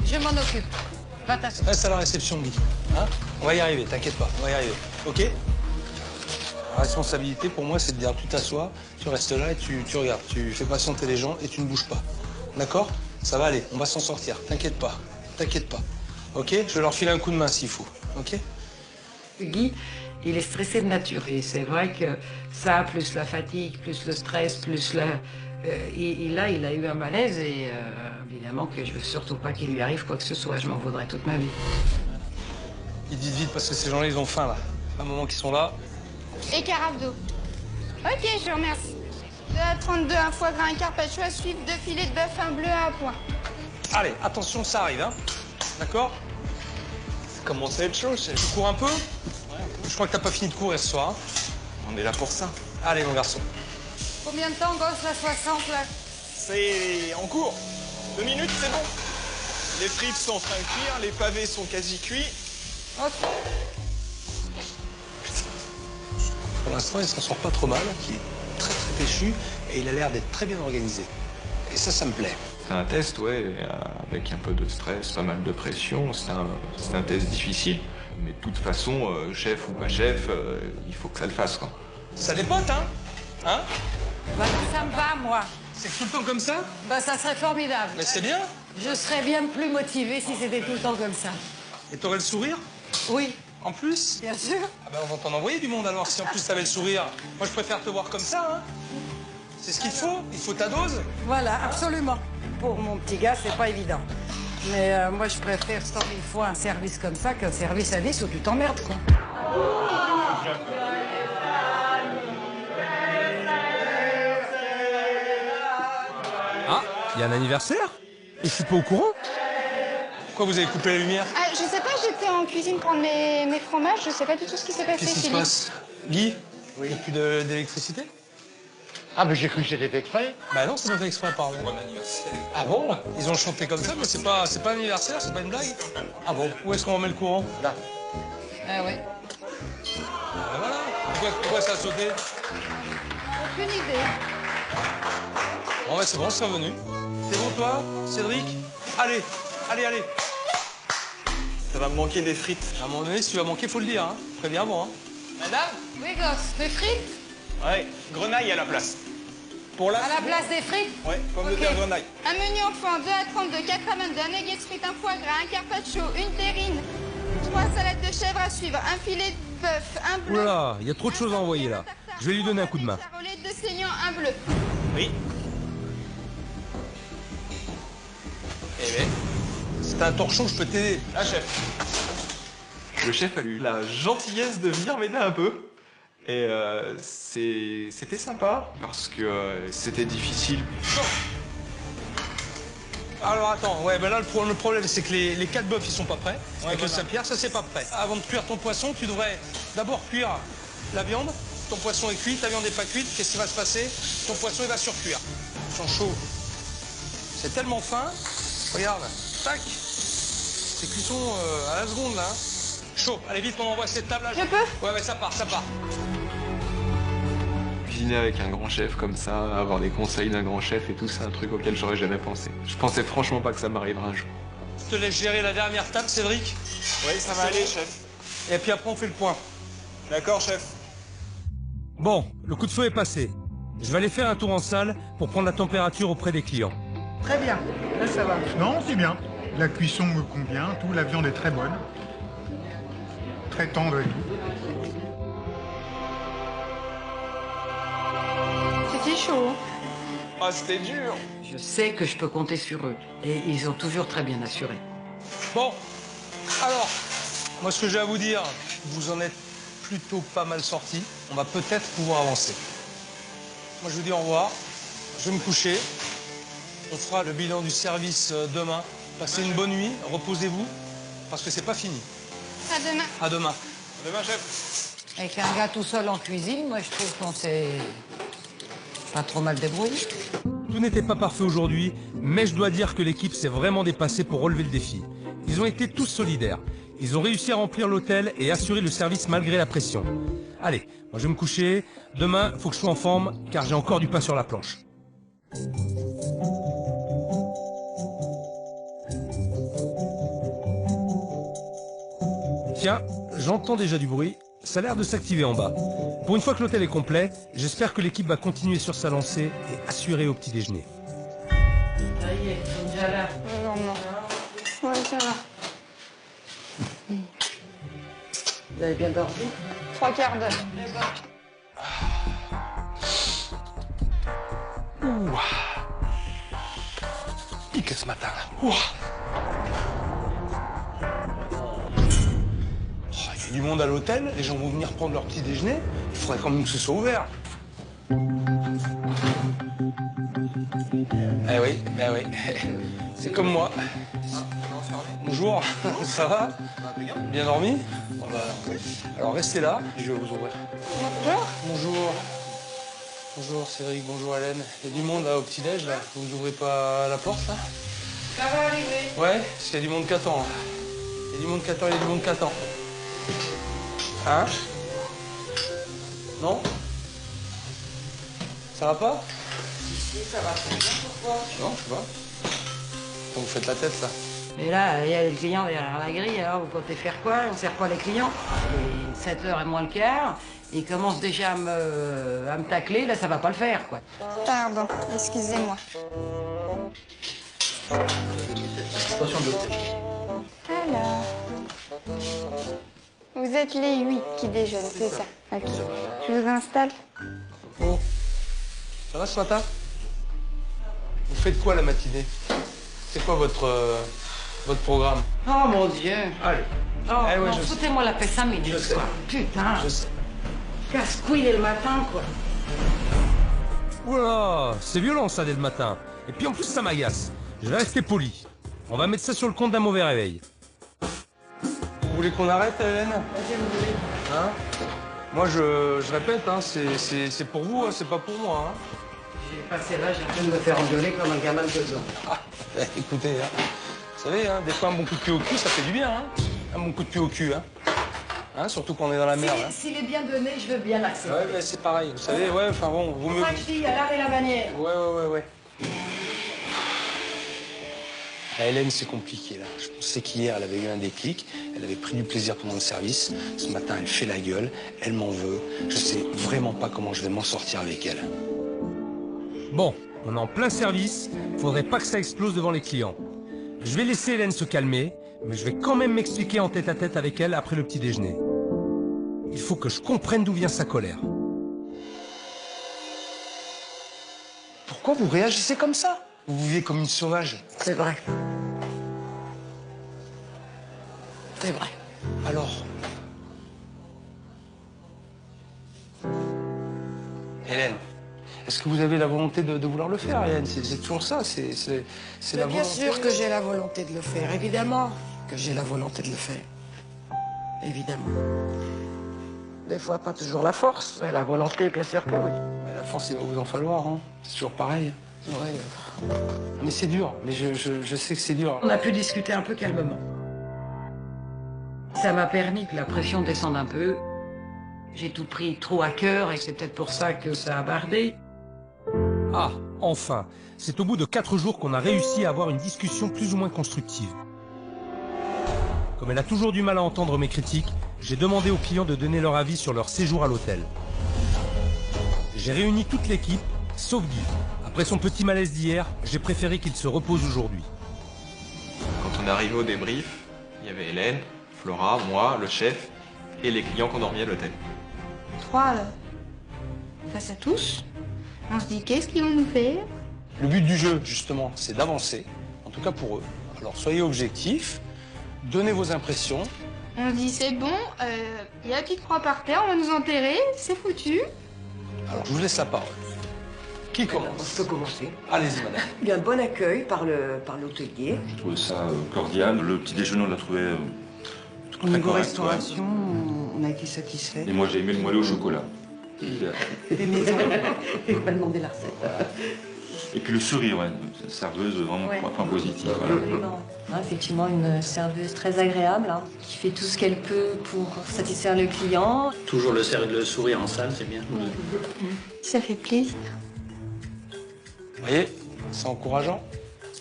Je m'en occupe. Va t'asseoir. Reste à la réception, Guy. Hein? On va y arriver, t'inquiète pas, on va y arriver. OK? La responsabilité, pour moi, c'est de dire tu t'assois, tu restes là et tu regardes. Tu fais patienter les gens et tu ne bouges pas. D'accord? Ça va aller, on va s'en sortir. T'inquiète pas, t'inquiète pas. OK? Je vais leur filer un coup de main s'il faut. OK? Guy, il est stressé de nature. Et c'est vrai que ça, plus la fatigue, plus le stress, plus la... il a eu un malaise et évidemment que je veux surtout pas qu'il lui arrive quoi que ce soit. Je m'en voudrais toute ma vie. Ils disent vite parce que ces gens-là, ils ont faim, là. À un moment qu'ils sont là. Et carafe d'eau. Ok, je vous remercie. 2 à 32, un foie gras, un carpaccio à suivre, 2 filets de bœuf, un bleu à point. Allez, attention, ça arrive, hein? D'accord? Ça commence à être chaud, chef. Tu cours un peu? Je crois que t'as pas fini de courir ce soir. Hein? On est là pour ça. Allez, mon garçon. Combien de temps, gosse, la 60, là? C'est en cours. 2 minutes, c'est bon. Les frites sont en train de cuire, les pavés sont quasi cuits. Ok. Pour l'instant, il s'en sort pas trop mal. Il est très péchu et il a l'air d'être très bien organisé. Et ça me plaît. C'est un test, ouais, avec un peu de stress, pas mal de pression. C'est un test difficile. Mais de toute façon, chef ou pas chef, il faut que ça le fasse, quoi. Ça dépote, hein? Hein? Bah, ça me va, moi. C'est tout le temps comme ça? Bah, ça serait formidable. Mais c'est bien. Je serais bien plus motivée si c'était tout le temps comme ça. Et t'aurais le sourire? Oui, En plus? bien sûr. Ah ben on va t'en envoyer du monde alors si en plus t'avais le sourire. Moi je préfère te voir comme ça, hein. C'est ce qu'il faut ta dose. Voilà, absolument. Pour mon petit gars, c'est pas évident. Mais moi, je préfère 100 000 fois un service comme ça qu'un service à 10 où tu t'emmerdes, quoi. Ah, il y a un anniversaire? Et je suis pas au courant? Pourquoi vous avez coupé la lumière? Ah, je sais pas, j'étais en cuisine prendre mes fromages, je sais pas du tout ce qui s'est passé. Qu'est-ce qui se Philippe. passe? Guy? Il n'y a plus d'électricité? Ah, mais j'ai cru que c'était exprès. Bah non, c'est pas fait exprès, pardon. Ah bon? Ils ont chanté comme ça, mais c'est pas l'anniversaire, c'est pas une blague? Ah bon? Où est-ce qu'on remet le courant? Là. Ah ouais. Ah, voilà. Pourquoi ça a sauté? Aucune idée. Bon, bah c'est bon, c'est revenu. C'est bon, toi, Cédric? Allez. Ça va me manquer des frites. À un moment donné, si tu vas manquer, faut le dire, hein. Préviens avant, hein. Madame? Oui, gosse, des frites? Ouais, grenaille à la place. Pour la... À la place des frites? Ouais, pommes de Ok. terre grenaille. Un menu enfant, 2 à 32, 4 à 22, un nugget frites, un foie gras, un carpaccio, une terrine, 3 salades de chèvre à suivre, un filet de bœuf, un bleu. Oula, il y a trop de choses à envoyer là. Je vais lui donner un coup de main. Un charolais, 2 saignants, un bleu. Oui. Eh ben, c'est un torchon, je peux t'aider. Ah, chef. Le chef a eu la gentillesse de venir m'aider un peu. Et c'était sympa, parce que c'était difficile. Alors attends, ouais, ben là le problème c'est que les 4 bœufs ils sont pas prêts. Ouais, Avec le voilà. Saint-Pierre, ça c'est pas prêt. Avant de cuire ton poisson, tu devrais d'abord cuire la viande. Ton poisson est cuit, ta viande n'est pas cuite. Qu'est-ce qui va se passer? Ton poisson il va surcuire. Ils sont chauds. C'est tellement fin. Regarde, tac. C'est cuisson à la seconde là. Hein. Chaud. Allez vite, on envoie cette table là. Je peux? Ouais, ça part. Cuisiner avec un grand chef comme ça, avoir des conseils d'un grand chef et tout, c'est un truc auquel j'aurais jamais pensé. Je pensais franchement pas que ça m'arriverait un jour. Je te laisse gérer la dernière table, Cédric. Oui, ça va aller, chef. Et puis après on fait le point. D'accord, chef. Bon, le coup de feu est passé. Je vais aller faire un tour en salle pour prendre la température auprès des clients. Très bien. Là, ça va. Non, c'est bien. La cuisson me convient, tout, la viande est très bonne. Très tendre et tout. C'était chaud. Ah, c'était dur. Je sais que je peux compter sur eux. Et ils ont toujours très bien assuré. Bon, alors, moi ce que j'ai à vous dire, vous en êtes plutôt pas mal sortis. On va peut-être pouvoir avancer. Moi je vous dis au revoir, je vais me coucher. On fera le bilan du service demain. Passez une bonne nuit, reposez-vous, parce que c'est pas fini. À demain. À demain. À demain, chef. Avec un gars tout seul en cuisine, moi je trouve qu'on s'est pas trop mal débrouillé. Tout n'était pas parfait aujourd'hui, mais je dois dire que l'équipe s'est vraiment dépassée pour relever le défi. Ils ont été tous solidaires. Ils ont réussi à remplir l'hôtel et assurer le service malgré la pression. Allez, moi je vais me coucher. Demain, faut que je sois en forme, car j'ai encore du pain sur la planche. Tiens, j'entends déjà du bruit. Ça a l'air de s'activer en bas. Pour une fois que l'hôtel est complet, j'espère que l'équipe va continuer sur sa lancée et assurer au petit déjeuner. Ça y est, ils sont déjà là. Ouais, ça va. Vous avez bien dormi? 3 quarts d'heure. Pique ce matin là. Il y a du monde à l'hôtel, les gens vont venir prendre leur petit déjeuner. Il faudrait quand même que ce soit ouvert. Eh oui, ben oui. C'est comme moi. Bonjour, ça va? Bien dormi? Bon, bah, alors restez là, je vais vous ouvrir. Bonjour. Bonjour. Bonjour Cédric, bonjour Hélène. Il y a du monde là au petit-déj là. Vous n'ouvrez pas la porte là? Ça va arriver. Ouais, parce qu'il y a du monde qui attend. Il y a du monde qui attend, il y a du monde qui attend. Hein? Non? Ça va pas? Oui, ça va très bien, pourquoi? Non, je sais pas. Quand vous faites la tête là. Et là, il y a les clients derrière la grille, alors vous comptez faire quoi? On sert quoi les clients? Il est 7h et moins le quart, ils commencent déjà à me tacler, là ça va pas le faire quoi. Pardon, excusez-moi. Attention de l'hôtel. Alors. Vous êtes les 8 qui déjeunent, c'est ça? Ok. Je vous installe. Oh. Ça va ce matin? Vous faites quoi la matinée? C'est quoi votre programme? Oh mon Dieu! Allez. Oh, Eh ouais, non, je sais. foutez-moi la paix 5 minutes, Je sais. quoi. Putain! Je sais. Casse-couille le matin, quoi. Oula, c'est violent ça dès le matin. Et puis en plus ça m'agace. Je vais rester poli. On va mettre ça sur le compte d'un mauvais réveil. Vous voulez qu'on arrête, Hélène? Hein? Moi, je répète, hein, c'est pour vous, hein, c'est pas pour moi. Hein. J'ai passé là, j'ai en train de me faire engueuler comme un gamin de 2 ans. Ah, écoutez, hein, vous savez, hein, des fois, un bon coup de pied au cul, ça fait du bien. Hein. Un bon coup de pied au cul, hein. Hein, surtout quand on est dans la merde. Hein. S'il est bien donné, je veux bien l'accepter. Ouais, mais c'est pareil, vous savez, ouais, enfin bon, vaut mieux... C'est pour ça que je dis, à l'art et la manière. Ouais. À Hélène, c'est compliqué, là. Je pensais qu'hier, elle avait eu un déclic. Elle avait pris du plaisir pendant le service. Ce matin, elle fait la gueule. Elle m'en veut. Je sais vraiment pas comment je vais m'en sortir avec elle. Bon, on est en plein service. Faudrait pas que ça explose devant les clients. Je vais laisser Hélène se calmer, mais je vais quand même m'expliquer en tête-à-tête avec elle après le petit déjeuner. Il faut que je comprenne d'où vient sa colère. Pourquoi vous réagissez comme ça? Vous vivez comme une sauvage. C'est vrai. C'est vrai. Alors? Hélène, est-ce que vous avez la volonté de vouloir le faire, Hélène? C'est toujours ça, c'est la volonté. Bien sûr que j'ai la volonté de le faire, évidemment que j'ai la volonté de le faire. Évidemment. Des fois, pas toujours la force, mais la volonté, bien sûr que oui. Mais la force, il va vous en falloir, hein. C'est toujours pareil. Ouais. Mais c'est dur, mais je sais que c'est dur. On a pu discuter un peu calmement. Ça m'a permis que la pression descende un peu. J'ai tout pris trop à cœur et c'est peut-être pour ça que ça a bardé. Ah, enfin. C'est au bout de 4 jours qu'on a réussi à avoir une discussion plus ou moins constructive. Comme elle a toujours du mal à entendre mes critiques, j'ai demandé aux clients de donner leur avis sur leur séjour à l'hôtel. J'ai réuni toute l'équipe, sauf Guy. Après son petit malaise d'hier, j'ai préféré qu'il se repose aujourd'hui. Quand on est arrivé au débrief, il y avait Hélène, Flora, moi, le chef et les clients qu'on dormait à l'hôtel. 3 face à tous. On se dit qu'est-ce qu'ils vont nous faire? Le but du jeu, justement, c'est d'avancer, en tout cas pour eux. Alors soyez objectifs, donnez vos impressions. On se dit c'est bon, il y a la petite croix par terre, on va nous enterrer, c'est foutu. Alors je vous laisse la parole. Qui commence? Je peux commencer. Allez-y, madame. Bien, bon accueil par l'hôtelier. Je trouvais ça cordial. Le petit déjeuner, on l'a trouvé Au très niveau correct. restauration, on a été satisfait. Ouais. Et moi, j'ai aimé le moelleux au chocolat. Des maisons. Il va demander la recette. Et puis le sourire, ouais. Serveuse, vraiment, point positif. Voilà. Ah, effectivement, une serveuse très agréable, hein, qui fait tout ce qu'elle peut pour satisfaire le client. Toujours le sourire en salle, c'est bien. Ça fait plaisir. Vous voyez, c'est encourageant.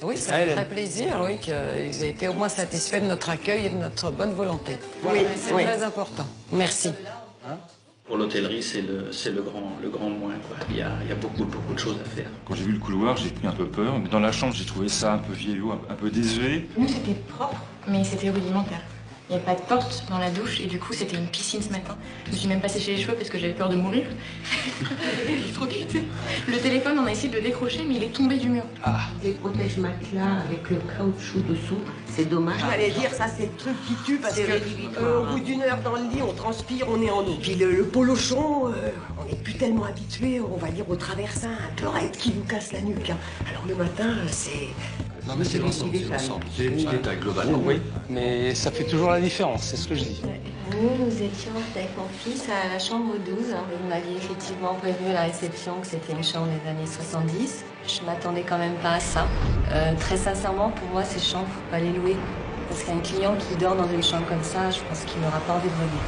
Oui, ça fait très plaisir, oui, qu'ils aient été au moins satisfaits de notre accueil et de notre bonne volonté. Oui, c'est très important. Merci. Pour l'hôtellerie, c'est le grand moins, quoi. Il y a beaucoup de choses à faire. Quand j'ai vu le couloir, j'ai pris un peu peur. Mais dans la chambre, j'ai trouvé ça un peu vieillot, un peu désuet. Nous, c'était propre, mais c'était rudimentaire. Il n'y avait pas de porte dans la douche et du coup, c'était une piscine ce matin. Je me suis même pas séché les cheveux parce que j'avais peur de mourir. J'ai trop quitté. Le téléphone, on a essayé de le décrocher, mais il est tombé du mur. Les protège-matelas avec le caoutchouc dessous, c'est dommage. J'allais dire, ça, c'est le truc qui tue parce que au bout d'une heure dans le lit, on transpire, on est en eau. Puis le polochon, on n'est plus tellement habitué, on va dire, au traversin, un chlorette qui nous casse la nuque. Hein. Alors le matin, c'est... Non, mais c'est l'ensemble, c'est l'ensemble. C'est le détail globalement. Oui, mais ça fait toujours la différence, c'est ce que je dis. Nous étions avec mon fils à la chambre 12. Vous m'aviez effectivement prévenu à la réception que c'était une chambre des années 70. Je m'attendais quand même pas à ça. Très sincèrement, pour moi, ces chambres, faut pas les louer. Parce qu'un client qui dort dans une chambre comme ça, je pense qu'il n'aura pas envie de revenir.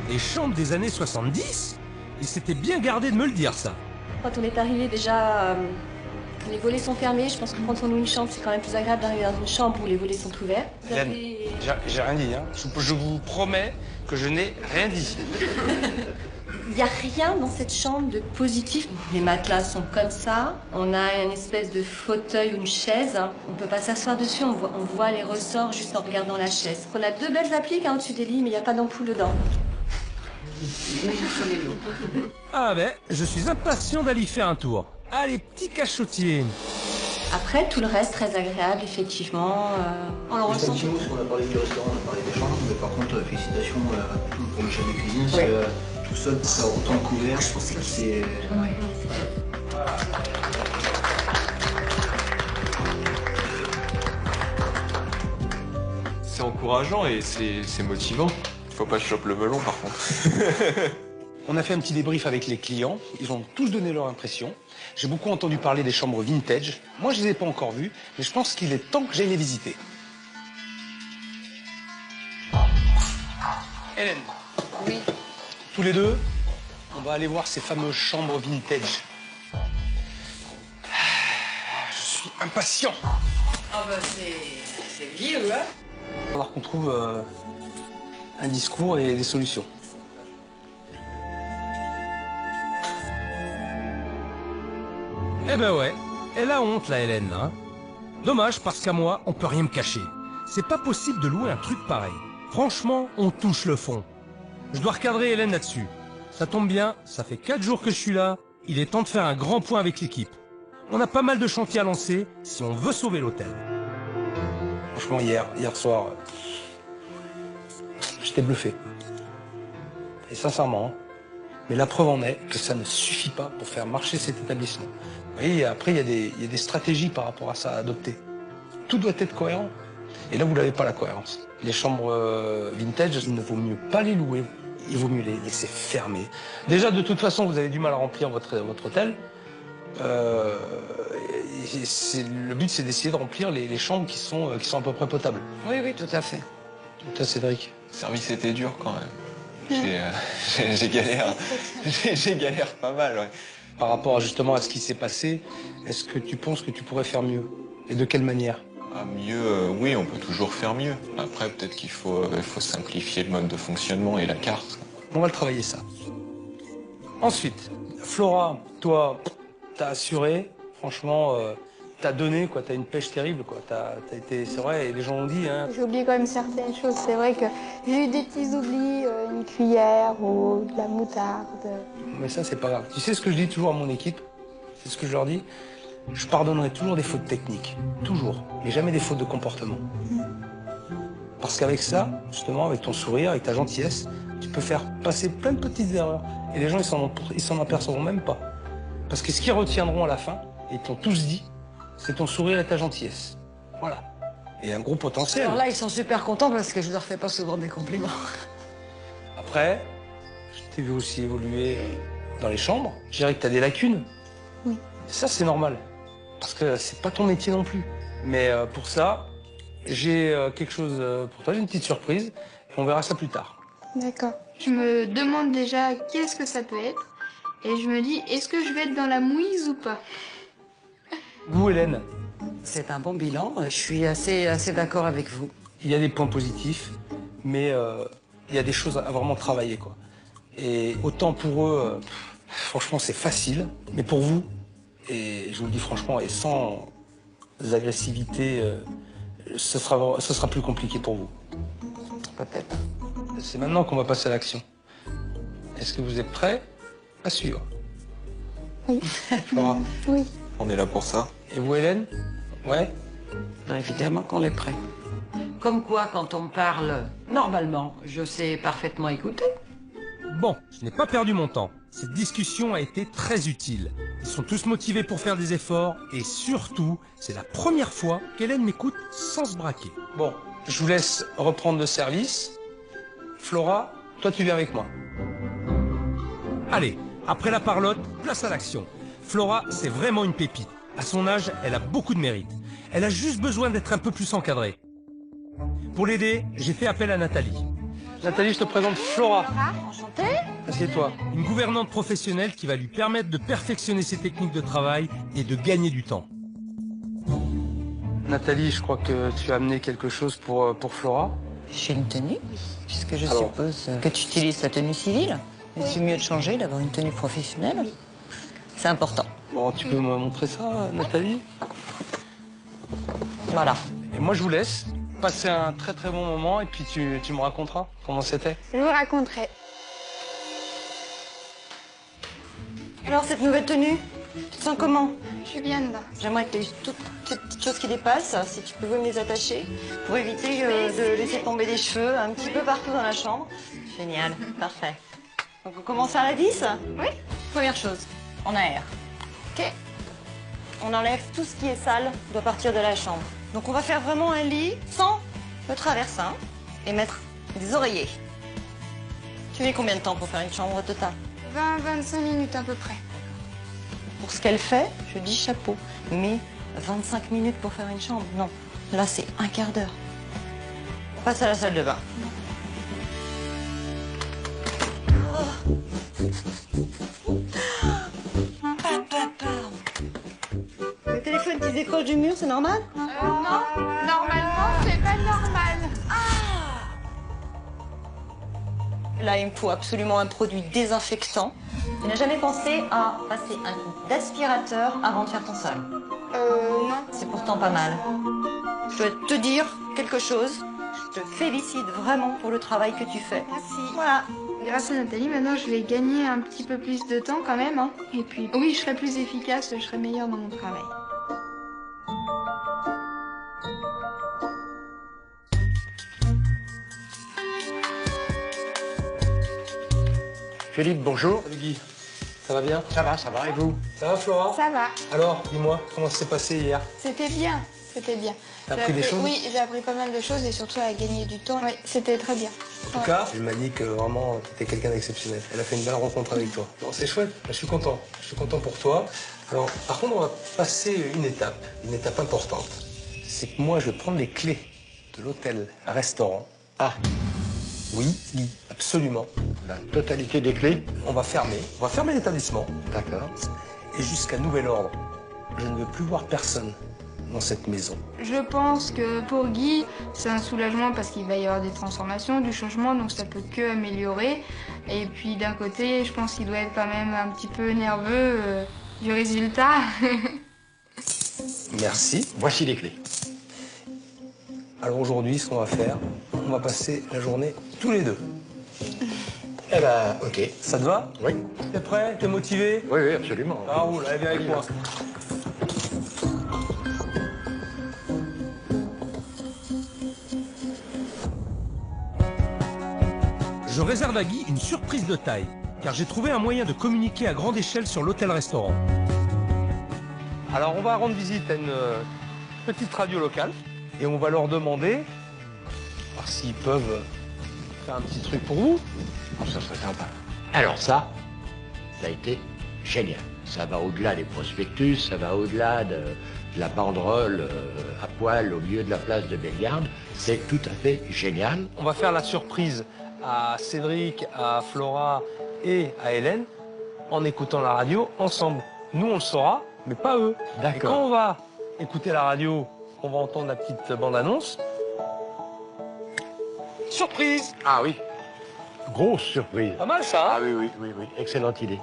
Les chambres des années 70 Il s'était bien gardé de me le dire, ça. Quand on est arrivé, déjà, les volets sont fermés. Je pense que quand on loue une chambre, c'est quand même plus agréable d'arriver dans une chambre où les volets sont ouverts. Hélène, j'ai rien dit, hein. Je vous promets que je n'ai rien dit. Il n'y a rien dans cette chambre de positif. Les matelas sont comme ça. On a une espèce de fauteuil ou une chaise. On ne peut pas s'asseoir dessus. On voit les ressorts juste en regardant la chaise. On a 2 belles appliques au-dessus des lits, mais il n'y a pas d'ampoule dedans. Ah ben, je suis impatient d'aller y faire un tour. Allez, petit cachotier. Après, tout le reste, très agréable, effectivement. On le ressent. Parce qu'on a parlé du restaurant, on a parlé des chambres, mais par contre, félicitations pour le chef de cuisine, parce que tout seul, pour faire autant de couverts, je pense que c'est... C'est encourageant et c'est motivant. Faut pas choper le melon par contre. On a fait un petit débrief avec les clients. Ils ont tous donné leur impression. J'ai beaucoup entendu parler des chambres vintage. Moi, je les ai pas encore vues, mais je pense qu'il est temps que j'aille les visiter. Hélène. Oui. Tous les deux, on va aller voir ces fameuses chambres vintage. Je suis impatient. Ah bah c'est vieux, hein. Il va falloir qu'on trouve un discours et des solutions. Eh ben ouais, elle a honte la Hélène, hein. Dommage parce qu'à moi, on peut rien me cacher. C'est pas possible de louer un truc pareil. Franchement, on touche le fond. Je dois recadrer Hélène là-dessus. Ça tombe bien, ça fait 4 jours que je suis là. Il est temps de faire un grand point avec l'équipe. On a pas mal de chantiers à lancer si on veut sauver l'hôtel. Franchement, hier soir, j'étais bluffé. Et sincèrement, mais la preuve en est que ça ne suffit pas pour faire marcher cet établissement. Vous voyez, après, il y a des stratégies par rapport à ça à adopter. Tout doit être cohérent. Et là, vous n'avez pas la cohérence. Les chambres vintage, il ne vaut mieux pas les louer. Il vaut mieux les laisser fermer. Déjà, de toute façon, vous avez du mal à remplir votre hôtel. Le but, c'est d'essayer de remplir les chambres qui sont à peu près potables. Oui, oui, tout à fait. Toi, Cédric. Le service était dur quand même. J'ai galère. J'ai galère pas mal, ouais. Par rapport justement à ce qui s'est passé, est-ce que tu penses que tu pourrais faire mieux? Et de quelle manière? Mieux, oui, on peut toujours faire mieux. Après, peut-être qu'il faut simplifier le mode de fonctionnement et la carte. On va le travailler, ça. Ensuite, Flora, toi, t'as assuré, franchement, t'as donné, quoi. T'as une pêche terrible, quoi. T'as été, c'est vrai, et les gens ont dit, hein. J'ai oublié quand même certaines choses. C'est vrai que j'ai eu des petits oublis, une cuillère ou de la moutarde. Mais ça, c'est pas grave. Tu sais ce que je dis toujours à mon équipe? C'est ce que je leur dis? Je pardonnerai toujours des fautes techniques. Toujours. Mais jamais des fautes de comportement. Parce qu'avec ça, justement, avec ton sourire, avec ta gentillesse, tu peux faire passer plein de petites erreurs. Et les gens, ils s'en apercevront même pas. Parce que ce qu'ils retiendront à la fin, et ils t'ont tous dit, c'est ton sourire et ta gentillesse. Voilà. Et un gros potentiel. Alors là, ils sont super contents parce que je leur fais pas souvent des compliments. Après, je t'ai vu aussi évoluer dans les chambres. Je dirais que tu as des lacunes. Oui. Ça, c'est normal. Parce que c'est pas ton métier non plus. Mais pour ça, j'ai quelque chose pour toi. J'ai une petite surprise. Et on verra ça plus tard. D'accord. Je me demande déjà qu'est-ce que ça peut être. Et je me dis, est-ce que je vais être dans la mouise ou pas? Vous, Hélène? C'est un bon bilan. Je suis assez d'accord avec vous. Il y a des points positifs, mais il y a des choses à vraiment travailler, quoi. Et autant pour eux, franchement, c'est facile. Mais pour vous, et je vous le dis franchement, et sans agressivité, ce sera plus compliqué pour vous. Peut-être. C'est maintenant qu'on va passer à l'action. Est-ce que vous êtes prêts à suivre? Oui. Flora, Oui. On est là pour ça. et vous, Hélène? Ouais? Ben, évidemment qu'on est prêt. Comme quoi, quand on parle normalement, je sais parfaitement écouter. Bon, je n'ai pas perdu mon temps. Cette discussion a été très utile. Ils sont tous motivés pour faire des efforts et surtout, c'est la première fois qu'Hélène m'écoute sans se braquer. Bon, je vous laisse reprendre le service. Flora, toi tu viens avec moi. Allez, après la parlotte, place à l'action. Flora, c'est vraiment une pépite. À son âge, elle a beaucoup de mérite. Elle a juste besoin d'être un peu plus encadrée. Pour l'aider, j'ai fait appel à Nathalie. Nathalie, je te présente Flora. Flora, enchantée. Assieds-toi. Une gouvernante professionnelle qui va lui permettre de perfectionner ses techniques de travail et de gagner du temps. Nathalie, je crois que tu as amené quelque chose pour Flora. J'ai une tenue, puisque je Alors. suppose que tu utilises la tenue civile. Et c'est mieux de changer, d'avoir une tenue professionnelle. C'est important. Bon, tu peux me montrer ça, Nathalie? Voilà. Et moi, je vous laisse passer un très très bon moment et puis tu me raconteras comment c'était. Je vous raconterai. Alors, cette nouvelle tenue, tu te sens comment? Je suis bien dedans. J'aimerais que tu aies toutes ces petites choses qui dépassent, si tu pouvais me les attacher, pour éviter de laisser tomber les cheveux un petit peu partout dans la chambre. Génial, parfait. Donc, on commence à la 10? Oui. Première chose, on aère. Ok. On enlève tout ce qui est sale, doit partir de la chambre. Donc on va faire vraiment un lit sans le traversin et mettre des oreillers. Tu mets combien de temps pour faire une chambre au total? 20-25 minutes à peu près. Pour ce qu'elle fait, je dis chapeau. Mais 25 minutes pour faire une chambre, non. Là, c'est un quart d'heure. On passe à la salle de bain. Le téléphone qui se décroche du mur, c'est normal? Non, normalement, c'est pas normal. Là, il me faut absolument un produit désinfectant. Tu n'as jamais pensé à passer un coup d'aspirateur avant de faire ton sol? Non. C'est pourtant pas mal. Je dois te dire quelque chose. Je te félicite vraiment pour le travail que tu fais. Merci. Voilà. Grâce à Nathalie, maintenant, je vais gagner un petit peu plus de temps quand même. Hein. Et puis, oui, je serai plus efficace, je serai meilleure dans mon travail. Philippe, bonjour. Salut Guy, ça va bien? Ça va, et vous? Ça va Flora? Ça va. Alors, dis-moi, comment ça s'est passé hier? C'était bien. C'était bien. T'as J'ai appris des choses? Oui, j'ai appris pas mal de choses et surtout à gagner du temps. Oui, c'était très bien. En tout cas, elle m'a dit que vraiment, t'étais quelqu'un d'exceptionnel. Elle a fait une belle rencontre avec toi. Bon, c'est chouette, je suis content. Je suis content pour toi. Alors, par contre, on va passer une étape importante. C'est que moi, je vais prendre les clés de l'hôtel-restaurant. Ah, Oui, absolument. la totalité des clés? On va fermer l'établissement. D'accord. Et jusqu'à nouvel ordre, je ne veux plus voir personne dans cette maison. Je pense que pour Guy, c'est un soulagement parce qu'il va y avoir des transformations, du changement, donc ça peut que améliorer. Et puis d'un côté, je pense qu'il doit être quand même un petit peu nerveux du résultat. Merci. Voici les clés. Alors aujourd'hui, ce qu'on va faire, on va passer la journée tous les deux. Eh ben, ok. Ça te va? Oui. T'es prêt? T'es motivé? Oui, oui, absolument. Ah roule, allez, viens avec moi. Je réserve à Guy une surprise de taille. car j'ai trouvé un moyen de communiquer à grande échelle sur l'hôtel-restaurant. Alors on va rendre visite à une petite radio locale et on va leur demander voir s'ils peuvent faire un petit truc pour vous. Oh, ça serait sympa. Alors ça a été génial. Ça va au-delà des prospectus, ça va au-delà de la banderole à poil au milieu de la place de Bellegarde. C'est tout à fait génial. On va faire la surprise à Cédric, à Flora et à Hélène en écoutant la radio ensemble. Nous, on le saura, mais pas eux. D'accord. Et quand on va écouter la radio, on va entendre la petite bande-annonce. Surprise! Ah oui. Grosse surprise. Pas mal ça, hein? Ah oui, excellente idée.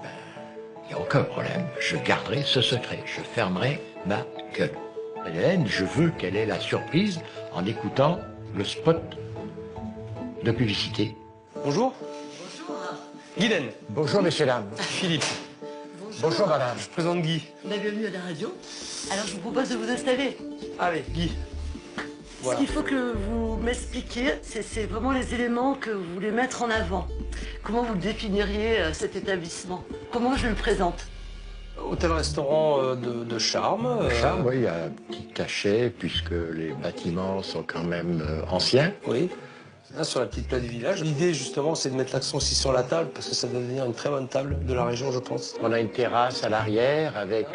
Il n'y a aucun problème, je garderai ce secret, je fermerai ma gueule. Hélène, je veux qu'elle ait la surprise en écoutant le spot de publicité. Bonjour. Bonjour. Guylaine. Bonjour, messieurs, dames. Philippe. Bonjour, madame. Je présente Guy. Bienvenue à la radio. Alors, je vous propose de vous installer. Allez, Guy. Voilà. Ce qu'il faut que vous m'expliquiez, c'est vraiment les éléments que vous voulez mettre en avant. Comment vous définiriez cet établissement? Comment je le présente? Hôtel-restaurant de charme. Charme, oui, il y a un petit cachet puisque les bâtiments sont quand même anciens. Oui. Là, sur la petite place du village. L'idée, justement, c'est de mettre l'accent aussi sur la table, parce que ça va devenir une très bonne table de la région, je pense. On a une terrasse à l'arrière avec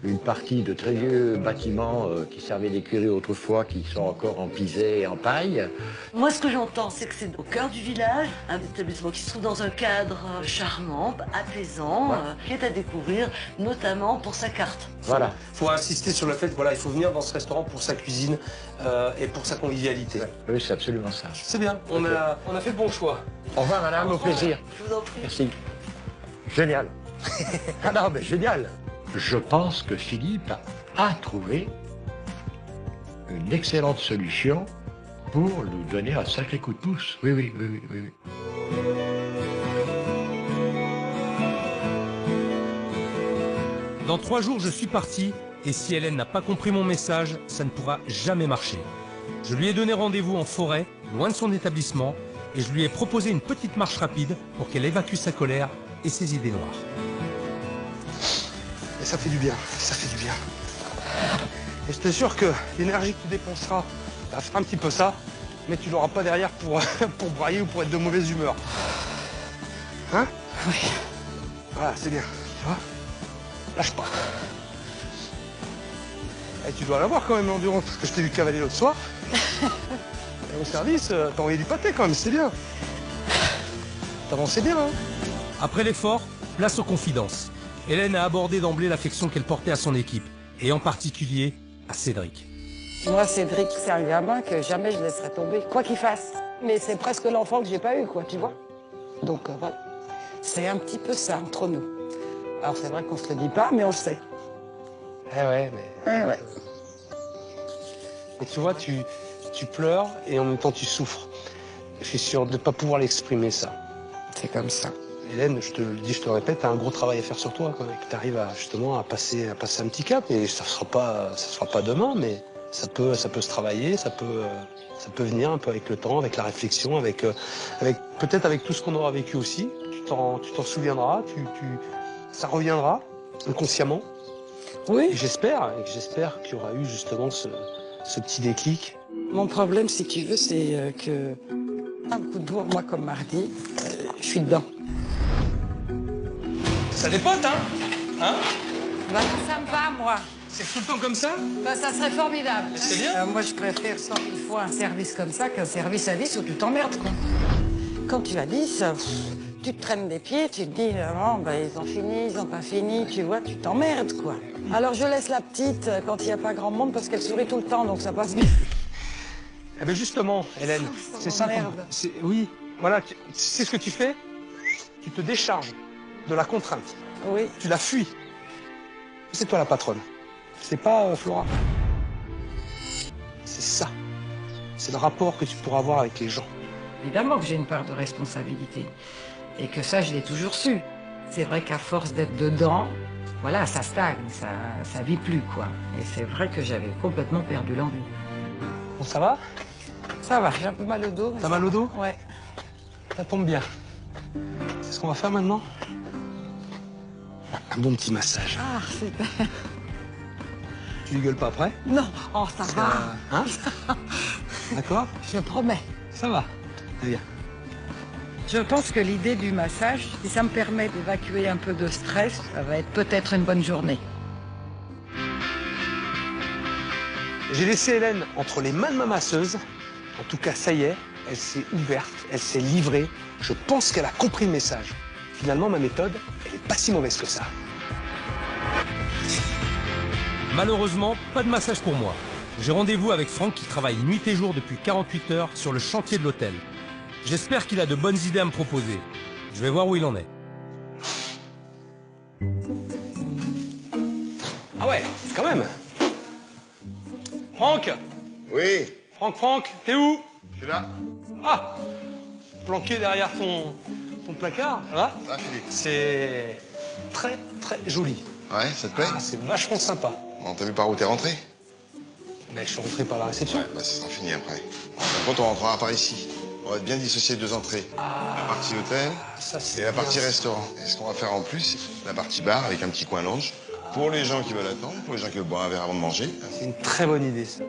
une partie de très vieux bâtiments qui servaient d'écurie autrefois, qui sont encore en pisé et en paille. Moi, ce que j'entends, c'est que c'est au cœur du village, un établissement qui se trouve dans un cadre charmant, apaisant, qui est à découvrir, notamment pour sa carte. Voilà. Il faut insister sur le fait qu'il faut venir dans ce restaurant pour sa cuisine et pour sa convivialité. Oui, c'est absolument ça. C'est bien, on a fait le bon choix. Au revoir, madame, au plaisir. Je vous en prie. Merci. Génial. Ah non, mais génial. Je pense que Philippe a trouvé une excellente solution pour nous donner un sacré coup de pouce. Oui. Dans 3 jours, je suis parti, et si Hélène n'a pas compris mon message, ça ne pourra jamais marcher. Je lui ai donné rendez-vous en forêt, loin de son établissement, et je lui ai proposé une petite marche rapide pour qu'elle évacue sa colère et ses idées noires. Et ça fait du bien, Et je t'assure que l'énergie que tu dépenseras va faire un petit peu ça, mais tu l'auras pas derrière pour brailler ou pour être de mauvaise humeur. Hein? Oui. Voilà, c'est bien, tu vois? Lâche pas. Et tu dois l'avoir quand même l'endurance, parce que je t'ai vu cavaler l'autre soir. Et au service, t'as envoyé du pâté quand même, c'est bien. T'avançais bien, hein? Après l'effort, place aux confidences. Hélène a abordé d'emblée l'affection qu'elle portait à son équipe, et en particulier à Cédric. Moi, Cédric, c'est un gamin que jamais je laisserai tomber, quoi qu'il fasse. Mais c'est presque l'enfant que j'ai pas eu, quoi, tu vois. Donc voilà, c'est un petit peu ça entre nous. Alors c'est vrai qu'on se le dit pas, mais on le sait. Eh ouais, mais... Ouais. Et tu vois, tu pleures et en même temps tu souffres. Je suis sûr de ne pas pouvoir l'exprimer, ça. C'est comme ça. Hélène, je te le dis, je te le répète, t'as un gros travail à faire sur toi, quoi. Que t'arrives justement à passer un petit cap. Et ça sera pas demain, mais ça peut se travailler, ça peut venir un peu avec le temps, avec la réflexion, avec peut-être avec tout ce qu'on aura vécu aussi. Tu t'en souviendras, ça reviendra inconsciemment. Oui. Et j'espère qu'il y aura eu justement ce petit déclic. Mon problème, si tu veux, c'est que un coup de bourre, moi comme mardi, je suis dedans. Ça dépote, hein? Hein? Bah, ça me va, moi. C'est tout le temps comme ça? Bah, ça serait formidable. C'est bien. Moi, je préfère 100 000 fois un service comme ça qu'un service à 10 où tu t'emmerdes, quoi. Quand tu as 10, tu te traînes des pieds, tu te dis, oh, bah, ils ont fini, ils n'ont pas fini, tu vois, tu t'emmerdes, quoi. Alors, je laisse la petite quand il n'y a pas grand monde parce qu'elle sourit tout le temps, donc ça passe bien. Eh bien justement, Hélène, c'est ça. Oui, voilà, tu sais ce que tu fais? Tu te décharges de la contrainte. Oui. Tu la fuis. C'est toi la patronne. C'est pas Flora. C'est ça. C'est le rapport que tu pourras avoir avec les gens. Évidemment que j'ai une part de responsabilité. Et que ça, je l'ai toujours su. C'est vrai qu'à force d'être dedans, voilà, ça stagne, ça vit plus, quoi. Et c'est vrai que j'avais complètement perdu l'envie. Bon, ça va? Ça va, j'ai un peu mal au dos. T'as mal au dos? Ouais. Ça tombe bien. C'est ce qu'on va faire maintenant? Un bon petit massage. Ah, super. Tu rigoles pas après? Non, oh, ça va. Hein? D'accord? Je promets. Ça va. Très bien. Je pense que l'idée du massage, si ça me permet d'évacuer un peu de stress, ça va être peut-être une bonne journée. J'ai laissé Hélène entre les mains de ma masseuse. En tout cas, ça y est, elle s'est ouverte, elle s'est livrée. Je pense qu'elle a compris le message. Finalement, ma méthode, elle est pas si mauvaise que ça. Malheureusement, pas de massage pour moi. J'ai rendez-vous avec Franck qui travaille nuit et jour depuis 48 heures sur le chantier de l'hôtel. J'espère qu'il a de bonnes idées à me proposer. Je vais voir où il en est. Ah ouais, quand même. Franck? Oui. Franck, t'es où? Je suis là. Ah, planqué derrière ton placard, là. Ah, Philippe. C'est très joli. Ouais, ça te plaît? Ah, c'est vachement sympa. Bon, t'as vu par où t'es rentré? Mais je suis rentré par la réception. Ouais, bah ça sera fini après. Par contre, on rentrera par ici. On va bien dissocier deux entrées. La partie hôtel et la partie restaurant. Et ce qu'on va faire en plus, c'est la partie bar avec un petit coin lounge. Pour les gens qui veulent attendre, pour les gens qui veulent boire un verre avant de manger. C'est une très bonne idée, ça.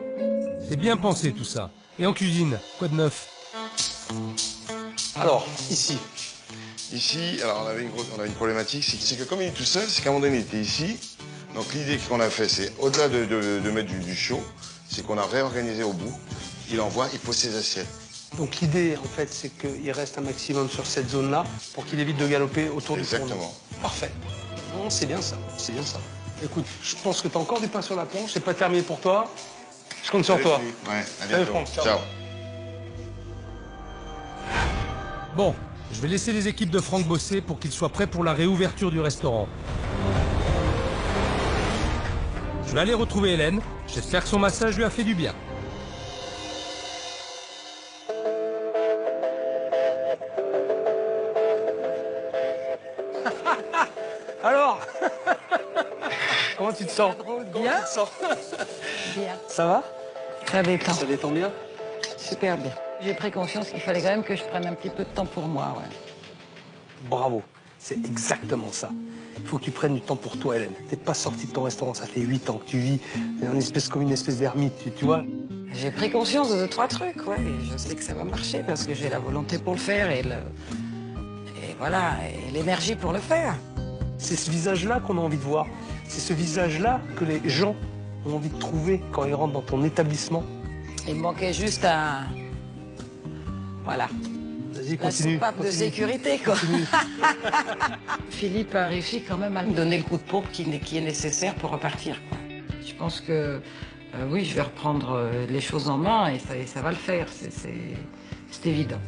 C'est bien pensé tout ça. Et en cuisine, quoi de neuf? Alors, ici. Ici, alors on a une problématique, c'est que comme il est tout seul, c'est qu'à un moment donné, il était ici. Donc l'idée qu'on a fait, c'est au-delà de mettre du chaud, c'est qu'on a réorganisé au bout. Il envoie, il pose ses assiettes. Donc l'idée, en fait, c'est qu'il reste un maximum sur cette zone-là pour qu'il évite de galoper autour du fourneau. Exactement. Parfait. Non, c'est bien ça, c'est bien ça. Écoute, je pense que t'as encore du pain sur la planche, c'est pas terminé pour toi. Je compte sur toi. Ouais, à Salut, bientôt. Franck, Ciao. Bon, je vais laisser les équipes de Franck bosser pour qu'ils soient prêts pour la réouverture du restaurant. Je vais aller retrouver Hélène. J'espère que son massage lui a fait du bien. Alors comment tu te sens? Bien. Comment tu te sens? Bien. Ça va? Ça détend. Ça détend bien? Super bien. J'ai pris conscience qu'il fallait quand même que je prenne un petit peu de temps pour moi, ouais. Bravo, c'est exactement ça. Il faut que tu prennes du temps pour toi, Hélène. T'es pas sortie de ton restaurant, ça fait 8 ans que tu vis comme une espèce d'ermite, tu vois. J'ai pris conscience de 2-3 trucs, ouais. Et je sais que ça va marcher parce que j'ai la volonté pour le faire et voilà, et l'énergie pour le faire. C'est ce visage-là qu'on a envie de voir. C'est ce visage-là que les gens ont envie de trouver quand ils rentrent dans ton établissement. Il me manquait juste un... Voilà. Vas-y, La continue. soupape de continue. sécurité, quoi. Philippe a réussi quand même à me donner le coup de pompe qui est nécessaire pour repartir, quoi. Je pense que, oui, je vais reprendre les choses en main et ça va le faire. C'est évident.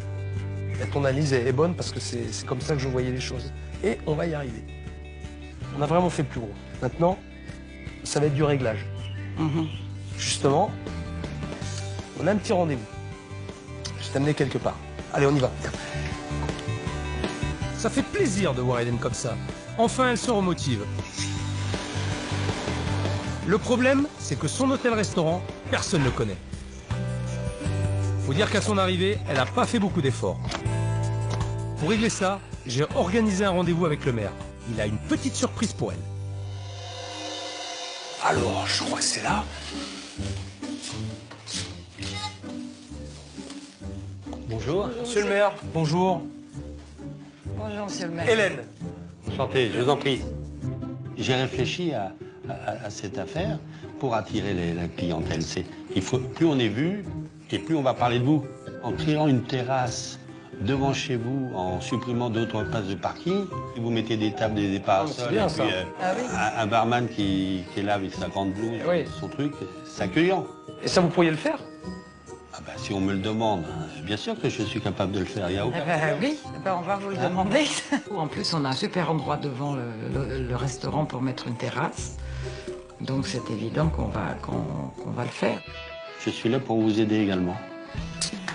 Et ton analyse est bonne parce que c'est comme ça que je voyais les choses. Et on va y arriver. On a vraiment fait le plus gros. Maintenant, ça va être du réglage. Justement, on a un petit rendez-vous. Je vais t'amener quelque part. Allez, on y va. Ça fait plaisir de voir Hélène comme ça. Enfin, elle se remotive. Le problème, c'est que son hôtel-restaurant, personne ne le connaît. Faut dire qu'à son arrivée, elle n'a pas fait beaucoup d'efforts. Pour régler ça, j'ai organisé un rendez-vous avec le maire. Il a une petite surprise pour elle. Alors, je crois que c'est là. Bonjour. Monsieur le maire, bonjour. Bonjour, monsieur le maire. Hélène. Enchanté, je vous en prie. J'ai réfléchi à cette affaire pour attirer la clientèle. Plus on est vu et plus on va parler de vous. En créant une terrasse devant chez vous, en supprimant d'autres places de parking, vous mettez des tables, des parasols, bien, et puis un barman qui est là avec sa grande blouse, son truc, c'est accueillant. Et ça, vous pourriez le faire? Ah bah, si on me le demande, bien sûr que je suis capable de le faire, il n'y a aucun problème. Oui, on va vous le demander. En plus, on a un super endroit devant le restaurant pour mettre une terrasse. Donc c'est évident qu'on va le faire. Je suis là pour vous aider également.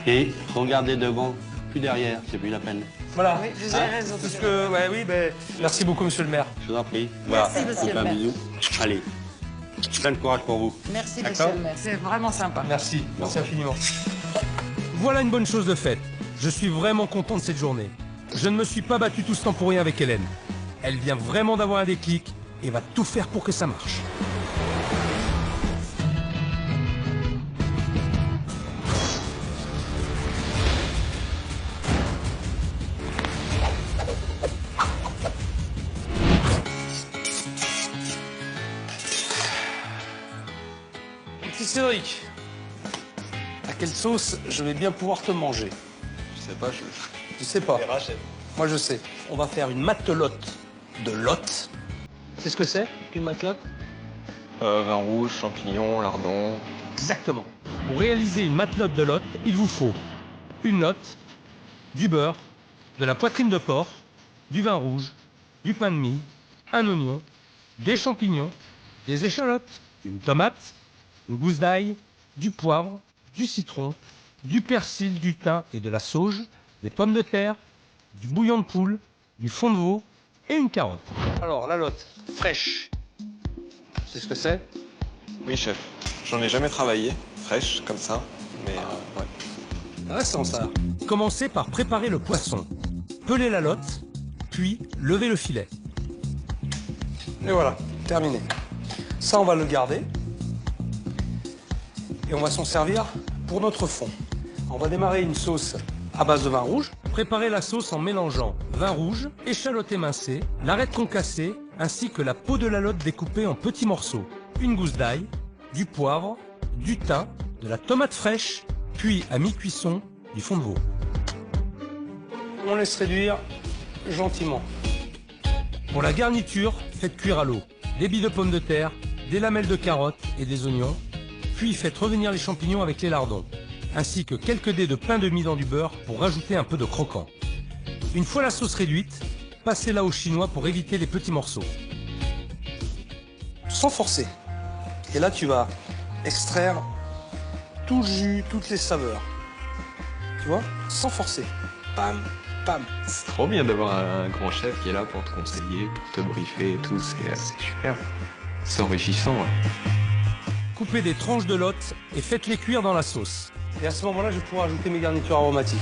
Et regardez devant, plus derrière, c'est plus la peine. Voilà. Oui, vous avez raison. Parce que, merci beaucoup, monsieur le maire. Je vous en prie. Merci, monsieur je vous fais le un maire. bisou. Allez, plein de courage pour vous. Merci, D'accord monsieur le maire. C'est vraiment sympa. Merci infiniment. Voilà une bonne chose de faite. Je suis vraiment content de cette journée. Je ne me suis pas battu tout ce temps pour rien avec Hélène. Elle vient vraiment d'avoir un déclic et va tout faire pour que ça marche. Petit Cédric, à quelle sauce je vais bien pouvoir te manger? Je sais pas, Je sais pas. Moi, je sais. On va faire une matelote de lotte. C'est ce que c'est qu'une matelote? Vin rouge, champignons, lardons. Exactement. Pour réaliser une matelote de lotte, il vous faut une lotte, du beurre, de la poitrine de porc, du vin rouge, du pain de mie, un oignon, des champignons, des échalotes, une tomate, une gousse d'ail, du poivre, du citron, du persil, du thym et de la sauge, des pommes de terre, du bouillon de poule, du fond de veau et une carotte. Alors, la lotte fraîche, c'est ce que c'est? Oui, chef. J'en ai jamais travaillé, fraîche, comme ça, mais ouais. Intéressant, ça. Commencez par préparer le poisson. Pelez la lotte, puis levez le filet. Et voilà, terminé. Ça, on va le garder. Et on va s'en servir pour notre fond. On va démarrer une sauce à base de vin rouge. Préparez la sauce en mélangeant vin rouge, échalote émincée, l'arête concassée, ainsi que la peau de la lotte découpée en petits morceaux, une gousse d'ail, du poivre, du thym, de la tomate fraîche, puis à mi-cuisson, du fond de veau. On laisse réduire gentiment. Pour la garniture, faites cuire à l'eau des billes de pommes de terre, des lamelles de carottes et des oignons, puis faites revenir les champignons avec les lardons, ainsi que quelques dés de pain de mie dans du beurre pour rajouter un peu de croquant. Une fois la sauce réduite, passez-la au chinois pour éviter les petits morceaux. Sans forcer. Et là, tu vas extraire tout le jus, toutes les saveurs. Tu vois? Sans forcer. Pam, pam. C'est trop bien d'avoir un grand chef qui est là pour te conseiller, pour te briefer et tout. C'est super. C'est enrichissant. Ouais. Coupez des tranches de lotte et faites-les cuire dans la sauce. Et à ce moment-là, je vais pouvoir ajouter mes garnitures aromatiques.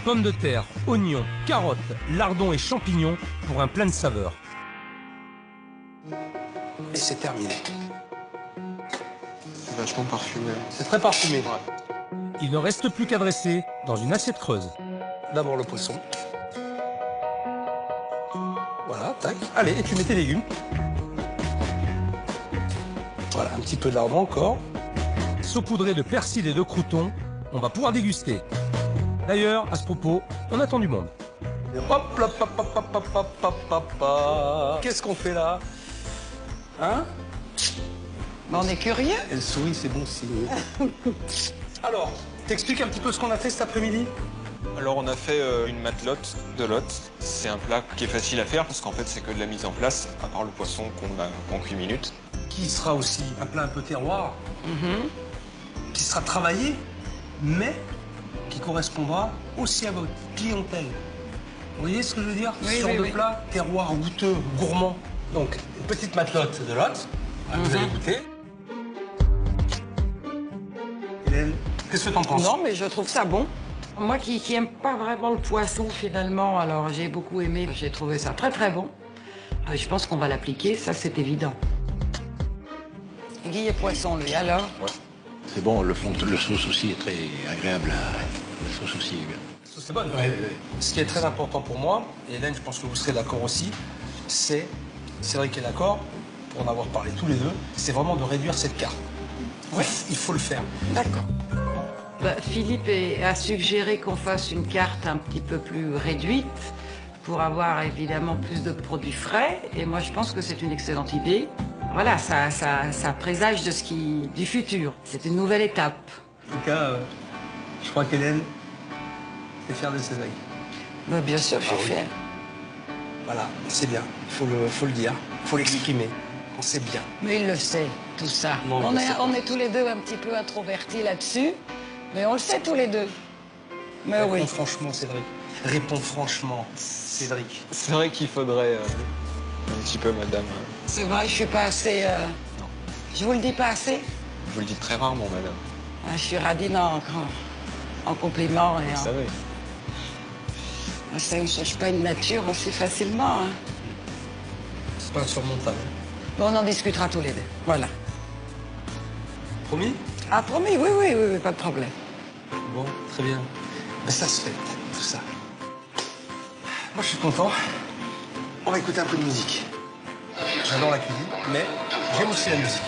Pommes de terre, oignons, carottes, lardons et champignons pour un plein de saveurs. Et c'est terminé. C'est vachement parfumé. C'est très parfumé. Il ne reste plus qu'à dresser dans une assiette creuse. D'abord le poisson. Voilà, tac. Allez, et tu mets tes légumes. Voilà, un petit peu de lardon encore. Saupoudré de persil et de croûtons, on va pouvoir déguster. D'ailleurs, à ce propos, on attend du monde. Et hop, hop, hop, hop, hop, hop, hop, hop, hop. Qu'est-ce qu'on fait là? Hein? On est curieux. Elle sourit, c'est bon signe. Alors, t'expliques un petit peu ce qu'on a fait cet après-midi? Alors on a fait une matelote de lotte. C'est un plat qui est facile à faire parce qu'en fait c'est que de la mise en place, à part le poisson qu'on cuit minutes. Qui sera aussi un plat un peu terroir, qui sera travaillé, mais qui correspondra aussi à votre clientèle. Vous voyez ce que je veux dire? Oui, Ce genre oui, de oui. plat terroir, goûteux, gourmand. Donc, une petite matelote de lotte, vous allez goûter. Hélène, qu'est-ce que t'en penses? Non, mais je trouve ça bon. Moi qui aime pas vraiment le poisson finalement, alors j'ai beaucoup aimé, j'ai trouvé ça très très bon. Je pense qu'on va l'appliquer, ça c'est évident. Guy est poisson, lui, alors? Ouais. C'est bon, le sauce aussi est très agréable. La sauce aussi est bien. C'est bon. Ce qui est très important pour moi, et Hélène, je pense que vous serez d'accord aussi, c'est vrai qu'elle est d'accord, pour en avoir parlé tous les deux, c'est vraiment de réduire cette carte. Oui, il faut le faire. D'accord. Bah, Philippe a suggéré qu'on fasse une carte un petit peu plus réduite pour avoir évidemment plus de produits frais. Et moi, je pense que c'est une excellente idée. Voilà, ça présage du futur. C'est une nouvelle étape. En tout cas, je crois qu'Hélène est fière de ses amis. Bah, bien sûr, je suis fière. Voilà, c'est bien. Il faut le dire, il faut l'exprimer. On sait bien. Mais il le sait, tout ça. Non, On est tous les deux un petit peu introvertis là-dessus, mais on le sait tous les deux. Mais Réponds oui. franchement, Cédric. Réponds franchement, Cédric. C'est vrai qu'il faudrait un petit peu, madame. C'est vrai, je suis pas assez... Je vous le dis pas assez? Vous le dites très rarement, madame. Je suis radine en compliment et Vous savez. Ça, on ne change pas une nature aussi facilement. Hein. C'est pas insurmontable. Bon, on en discutera tous les deux. Voilà. Promis? Ah, promis, oui, oui, oui, oui, pas de problème. Bon, très bien. Mais ça se fait, tout ça. Moi, je suis content. On va écouter un peu de musique. J'adore la cuisine, mais j'aime aussi la musique.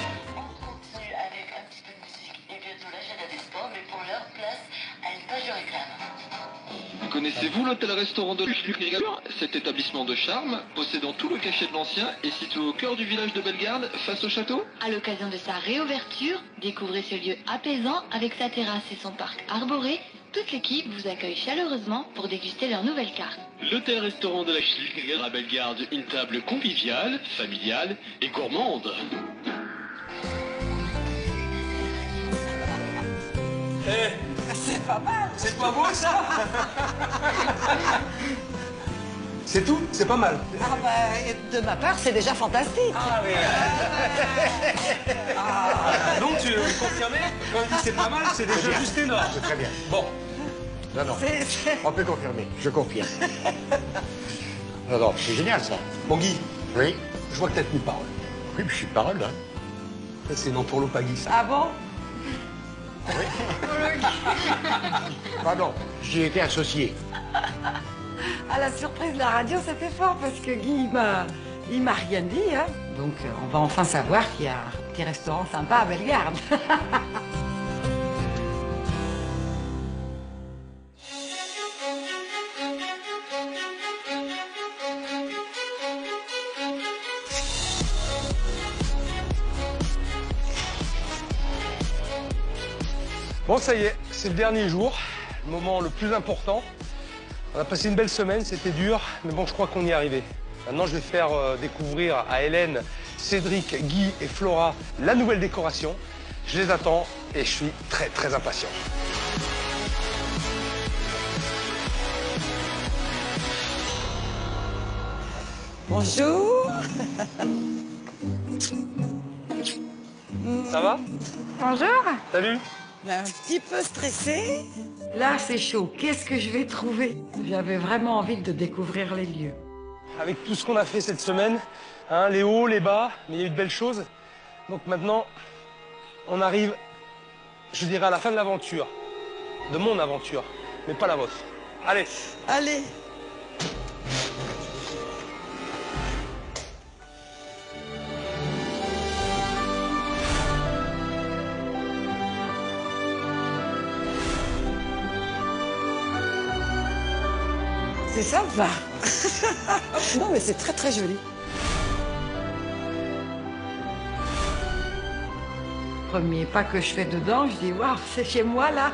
Connaissez-vous l'hôtel-restaurant de l'Ucligure? Cet établissement de charme, possédant tout le cachet de l'ancien, est situé au cœur du village de Bellegarde, face au château. À l'occasion de sa réouverture, découvrez ce lieu apaisant avec sa terrasse et son parc arboré. Toute l'équipe vous accueille chaleureusement pour déguster leur nouvelle carte. L'hôtel-restaurant de la Ucligure à Bellegarde, une table conviviale, familiale et gourmande. C'est pas mal. C'est pas beau, ça? C'est tout? C'est pas mal? Ah bah, de ma part, c'est déjà fantastique. Ah oui. Donc tu veux confirmer? Quand on dit c'est pas mal, c'est déjà juste énorme. C'est très bien. Bon. Non, non. On peut confirmer. Je confirme. Non, non, c'est génial, ça. Bon, Guy. Oui. Je vois que t'as tenu parole. Oui, mais je suis de parole, hein. Ça, c'est une entourloupe à Guy, ça. Ah bon? Pardon, j'y étais associé. À la surprise de la radio, c'était fort parce que Guy, il m'a rien dit. Hein. Donc, on va enfin savoir qu'il y a un petit restaurant sympa à Bellegarde. Bon, ça y est, c'est le dernier jour, le moment le plus important. On a passé une belle semaine, c'était dur, mais bon, je crois qu'on y est arrivé. Maintenant, je vais faire découvrir à Hélène, Cédric, Guy et Flora la nouvelle décoration. Je les attends et je suis très, très impatient. Bonjour. Ça va? Bonjour. Salut. Un petit peu stressée. Là, c'est chaud. Qu'est-ce que je vais trouver? J'avais vraiment envie de découvrir les lieux. Avec tout ce qu'on a fait cette semaine, hein, les hauts, les bas, mais il y a eu de belles choses. Donc maintenant, on arrive, je dirais, à la fin de l'aventure. De mon aventure, mais pas la vôtre. Allez. Allez. C'est sympa. Non, mais c'est très très joli. Premier pas que je fais dedans, je dis waouh, c'est chez moi là.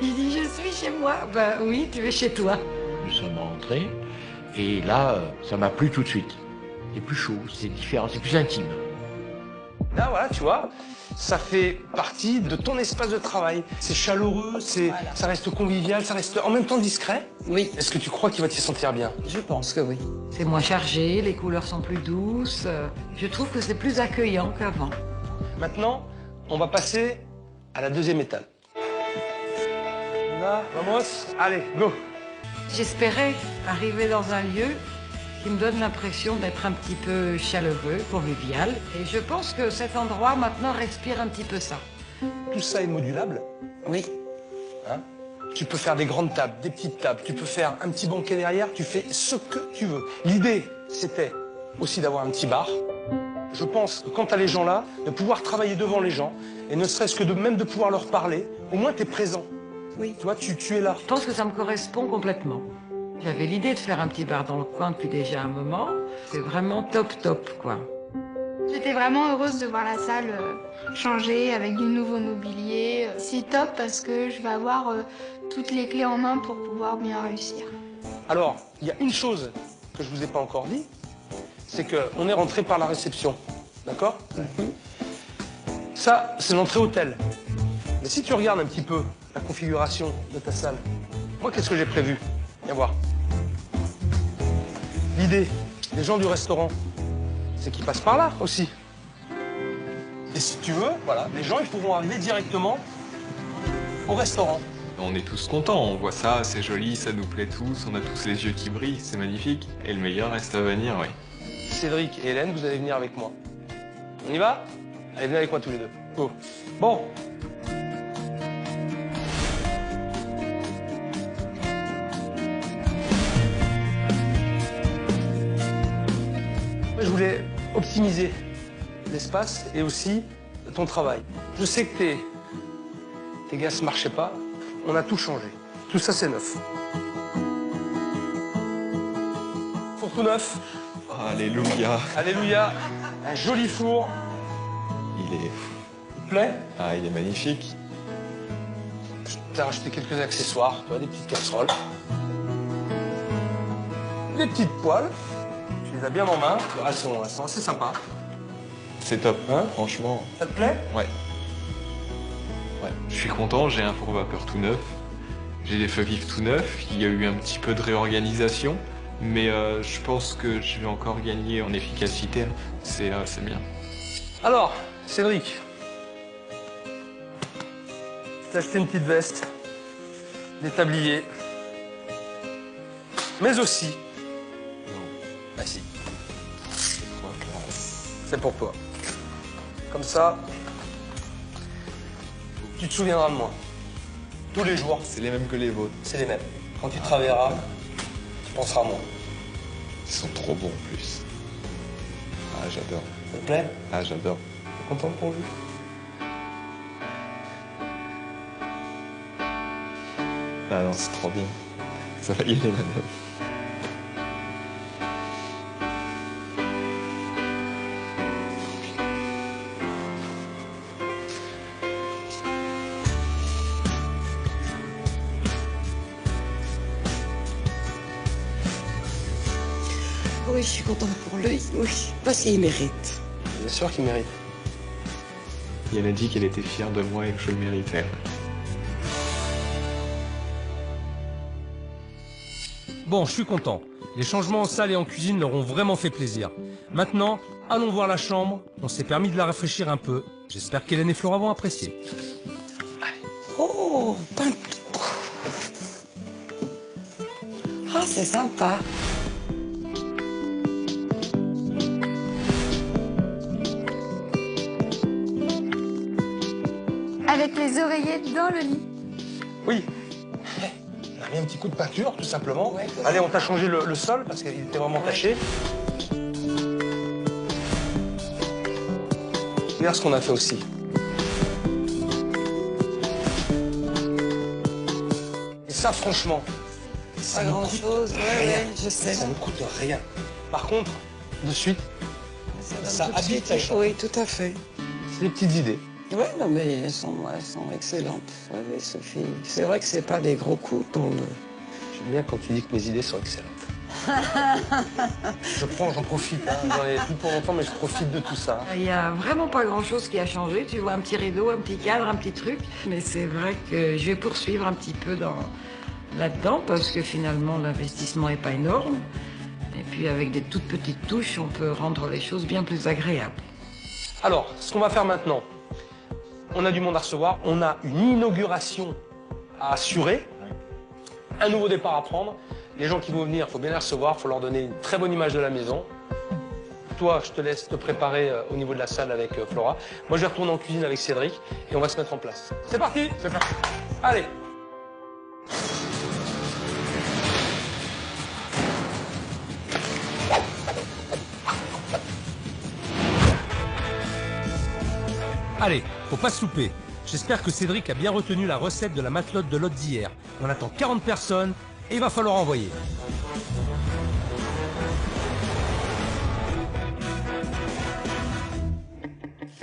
Il dit je suis chez moi. Ben oui, tu es chez toi. Nous sommes rentrés et là, ça m'a plu tout de suite. C'est plus chaud, c'est différent, c'est plus intime. Là, voilà, tu vois, ça fait partie de ton espace de travail. C'est chaleureux, ça reste convivial, ça reste en même temps discret. Oui. Est-ce que tu crois qu'il va t'y sentir bien? Je pense que oui. C'est moins chargé, les couleurs sont plus douces. Je trouve que c'est plus accueillant qu'avant. Maintenant, on va passer à la deuxième étape. Là, vamos, allez, go. J'espérais arriver dans un lieu qui me donne l'impression d'être un petit peu chaleureux, convivial. Et je pense que cet endroit, maintenant, respire un petit peu ça. Tout ça est modulable. Oui. Hein? Tu peux faire des grandes tables, des petites tables, tu peux faire un petit banquet derrière, tu fais ce que tu veux. L'idée, c'était aussi d'avoir un petit bar. Je pense que quand tu as les gens là, de pouvoir travailler devant les gens, et ne serait-ce que même de pouvoir leur parler, au moins tu es présent. Oui. Tu vois, tu es là. Je pense que ça me correspond complètement. J'avais l'idée de faire un petit bar dans le coin depuis déjà un moment. C'est vraiment top, top, quoi. J'étais vraiment heureuse de voir la salle changer avec du nouveau mobilier. C'est top parce que je vais avoir toutes les clés en main pour pouvoir bien réussir. Alors, il y a une chose que je vous ai pas encore dit, c'est qu'on est rentré par la réception, d'accord? Ça, c'est l'entrée hôtel. Mais si tu regardes un petit peu la configuration de ta salle, moi, qu'est-ce que j'ai prévu? Viens voir. L'idée des gens du restaurant, c'est qu'ils passent par là aussi. Et si tu veux, voilà, les gens ils pourront arriver directement au restaurant. On est tous contents, on voit ça, c'est joli, ça nous plaît tous, on a tous les yeux qui brillent, c'est magnifique. Et le meilleur reste à venir, oui. Cédric et Hélène, vous allez venir avec moi. On y va? Allez, venez avec moi tous les deux. Go. Bon. Je voulais optimiser l'espace et aussi ton travail. Je sais que tes gaz ne marchaient pas. On a tout changé. Tout ça, c'est neuf. Four tout neuf. Alléluia. Alléluia. Un joli four. Il est... Il te plaît? Ah, il est magnifique. Je t'ai acheté quelques accessoires, tu vois, des petites casseroles. Des petites poêles. Tu les as bien en main. Elles sont assez sympas. C'est top, hein, franchement. Ça te plaît? Ouais. Ouais, je suis content, j'ai un four vapeur tout neuf. J'ai des feux vifs tout neufs. Il y a eu un petit peu de réorganisation. Mais je pense que je vais encore gagner en efficacité. C'est bien. Alors, Cédric, je t'ai acheté une petite veste, des tabliers, mais aussi... Bah si. C'est pour toi. Comme ça, tu te souviendras de moi. Tous les jours. C'est les mêmes que les vôtres. C'est les mêmes. Quand tu travailleras, tu penseras à moi. Ils sont trop bons en plus. Ah, j'adore. Ça te plaît? Ah, j'adore. T'es content pour lui? Ah non, c'est trop bien. Ça va y aller, madame. Oui, je suis contente pour lui, oui. Parce qu'il mérite. Bien sûr qu'il mérite. Et elle a dit qu'elle était fière de moi et que je le méritais. Bon, je suis content. Les changements en salle et en cuisine leur ont vraiment fait plaisir. Maintenant, allons voir la chambre. On s'est permis de la rafraîchir un peu. J'espère qu'Hélène et Flora vont apprécier. Oh, ah, c'est sympa. Avec les oreillers dans le lit. Oui. On a mis un petit coup de peinture, tout simplement. Ouais, allez, on t'a changé le sol parce qu'il était vraiment taché. Regarde ce qu'on a fait aussi. Et ça, franchement, Pas grand-chose, ouais, je sais. Ça ne coûte rien. Par contre, de suite, ça habite ta chambre. Oui, tout à fait. C'est des petites idées. Oui, non, mais elles sont excellentes. Oui, Sophie. C'est vrai que c'est pas des gros coups pour le... J'aime bien quand tu dis que mes idées sont excellentes. J'en profite. Hein. J'en ai plus pour longtemps, mais je profite de tout ça. Il n'y a vraiment pas grand-chose qui a changé. Tu vois un petit rideau, un petit cadre, un petit truc. Mais c'est vrai que je vais poursuivre un petit peu là-dedans parce que finalement, l'investissement n'est pas énorme. Et puis avec des toutes petites touches, on peut rendre les choses bien plus agréables. Alors, ce qu'on va faire maintenant, on a du monde à recevoir, on a une inauguration à assurer, un nouveau départ à prendre. Les gens qui vont venir, il faut bien les recevoir, il faut leur donner une très bonne image de la maison. Toi, je te laisse te préparer au niveau de la salle avec Flora. Moi, je vais retourner en cuisine avec Cédric et on va se mettre en place. C'est parti! C'est parti. Allez! Allez, faut pas se louper. J'espère que Cédric a bien retenu la recette de la matelote de l'hôte d'hier. On attend 40 personnes et il va falloir envoyer.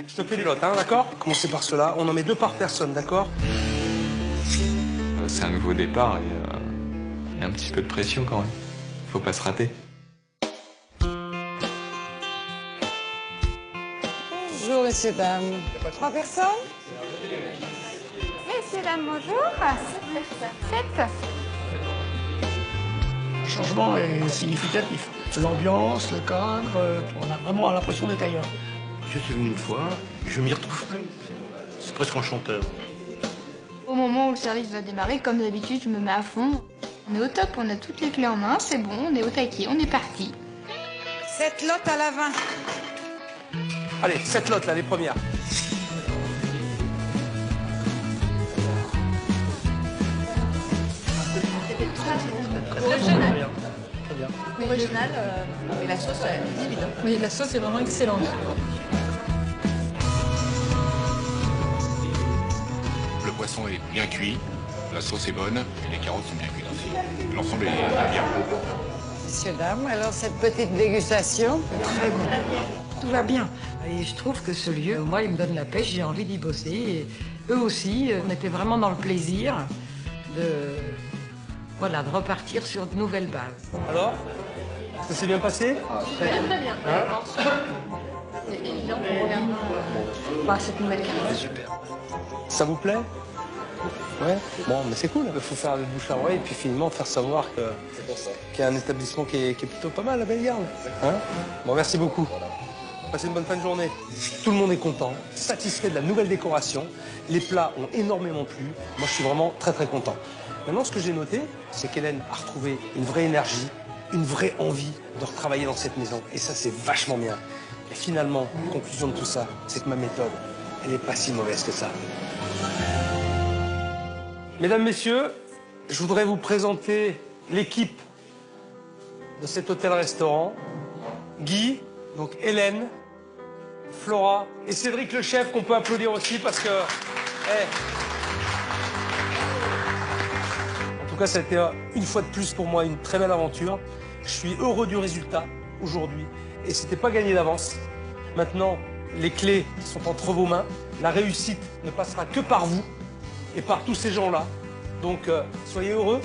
Je te fais les lots, hein, d'accord? Commencez par cela. On en met 2 par personne, d'accord? C'est un nouveau départ et il y a un petit peu de pression quand même. Faut pas se rater. Bonjour, messieurs, dames. 3 personnes? Messieurs, dames, bonjour. 7. Le changement est significatif. L'ambiance, le cadre, on a vraiment l'impression d'être ailleurs. Je suis venu une fois, je m'y retrouve plus. C'est presque enchanteur. Au moment où le service va démarrer, comme d'habitude, je me mets à fond. On est au top, on a toutes les clés en main, c'est bon, on est au taquet, on est parti. 7 lots à l'avant. Allez, 7 lots là, les premières. Original. Très bien. Original, mais la sauce, elle est divine. Oui, la sauce est vraiment excellente. Le poisson est bien cuit, la sauce est bonne et les carottes sont bien cuites aussi. L'ensemble est bien. Messieurs, dames, alors cette petite dégustation. Très bon. Tout va bien. Et je trouve que ce lieu, moi, il me donne la pêche, j'ai envie d'y bosser. Et eux aussi, on était vraiment dans le plaisir de repartir sur de nouvelles bases. Alors, ça s'est bien passé? Très bien. C'est évident qu'on regarde cette nouvelle carte. Super. Ça vous plaît? Ouais. Bon, mais c'est cool. Il faut faire le bouche à oreille et puis finalement faire savoir qu'il y a un établissement qui est plutôt pas mal à Bellegarde. Hein? Bon, merci beaucoup. Passez une bonne fin de journée. Tout le monde est content, satisfait de la nouvelle décoration. Les plats ont énormément plu. Moi, je suis vraiment très très content. Maintenant, ce que j'ai noté, c'est qu'Hélène a retrouvé une vraie énergie, une vraie envie de retravailler dans cette maison. Et ça, c'est vachement bien. Et finalement, conclusion de tout ça, c'est que ma méthode, elle n'est pas si mauvaise que ça. Mesdames, Messieurs, je voudrais vous présenter l'équipe de cet hôtel-restaurant. Guy, donc Hélène, Flora et Cédric le chef, qu'on peut applaudir aussi parce que... En tout cas, ça a été une fois de plus pour moi une très belle aventure. Je suis heureux du résultat aujourd'hui et c'était pas gagné d'avance. Maintenant, les clés sont entre vos mains. La réussite ne passera que par vous et par tous ces gens-là. Donc, soyez heureux,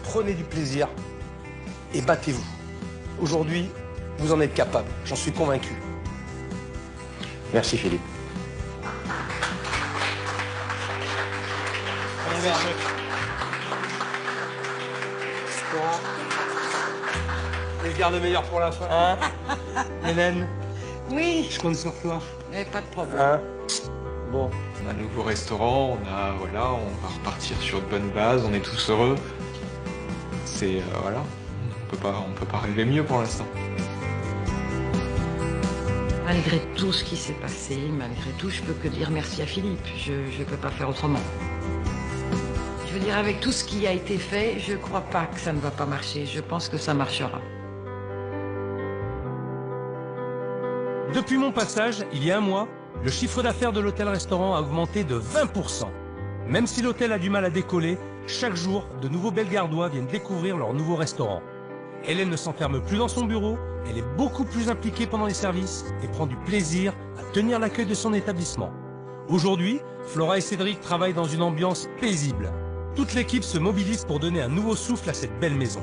prenez du plaisir et battez-vous. Aujourd'hui, vous en êtes capable, j'en suis convaincu. Merci Philippe. Et je garde le meilleur pour la fin. Hein? Hélène? Oui. Je compte sur toi. Mais pas de problème. Hein? Bon. On a un nouveau restaurant, on va repartir sur de bonnes bases, on est tous heureux. C'est, voilà, on peut pas rêver mieux pour l'instant. Malgré tout ce qui s'est passé, malgré tout, je peux que dire merci à Philippe. Je ne peux pas faire autrement. Je veux dire, avec tout ce qui a été fait, je ne crois pas que ça ne va pas marcher. Je pense que ça marchera. Depuis mon passage, il y a un mois, le chiffre d'affaires de l'hôtel-restaurant a augmenté de 20%. Même si l'hôtel a du mal à décoller, chaque jour, de nouveaux Bellegardois viennent découvrir leur nouveau restaurant. Hélène ne s'enferme plus dans son bureau, elle est beaucoup plus impliquée pendant les services et prend du plaisir à tenir l'accueil de son établissement. Aujourd'hui, Flora et Cédric travaillent dans une ambiance paisible. Toute l'équipe se mobilise pour donner un nouveau souffle à cette belle maison.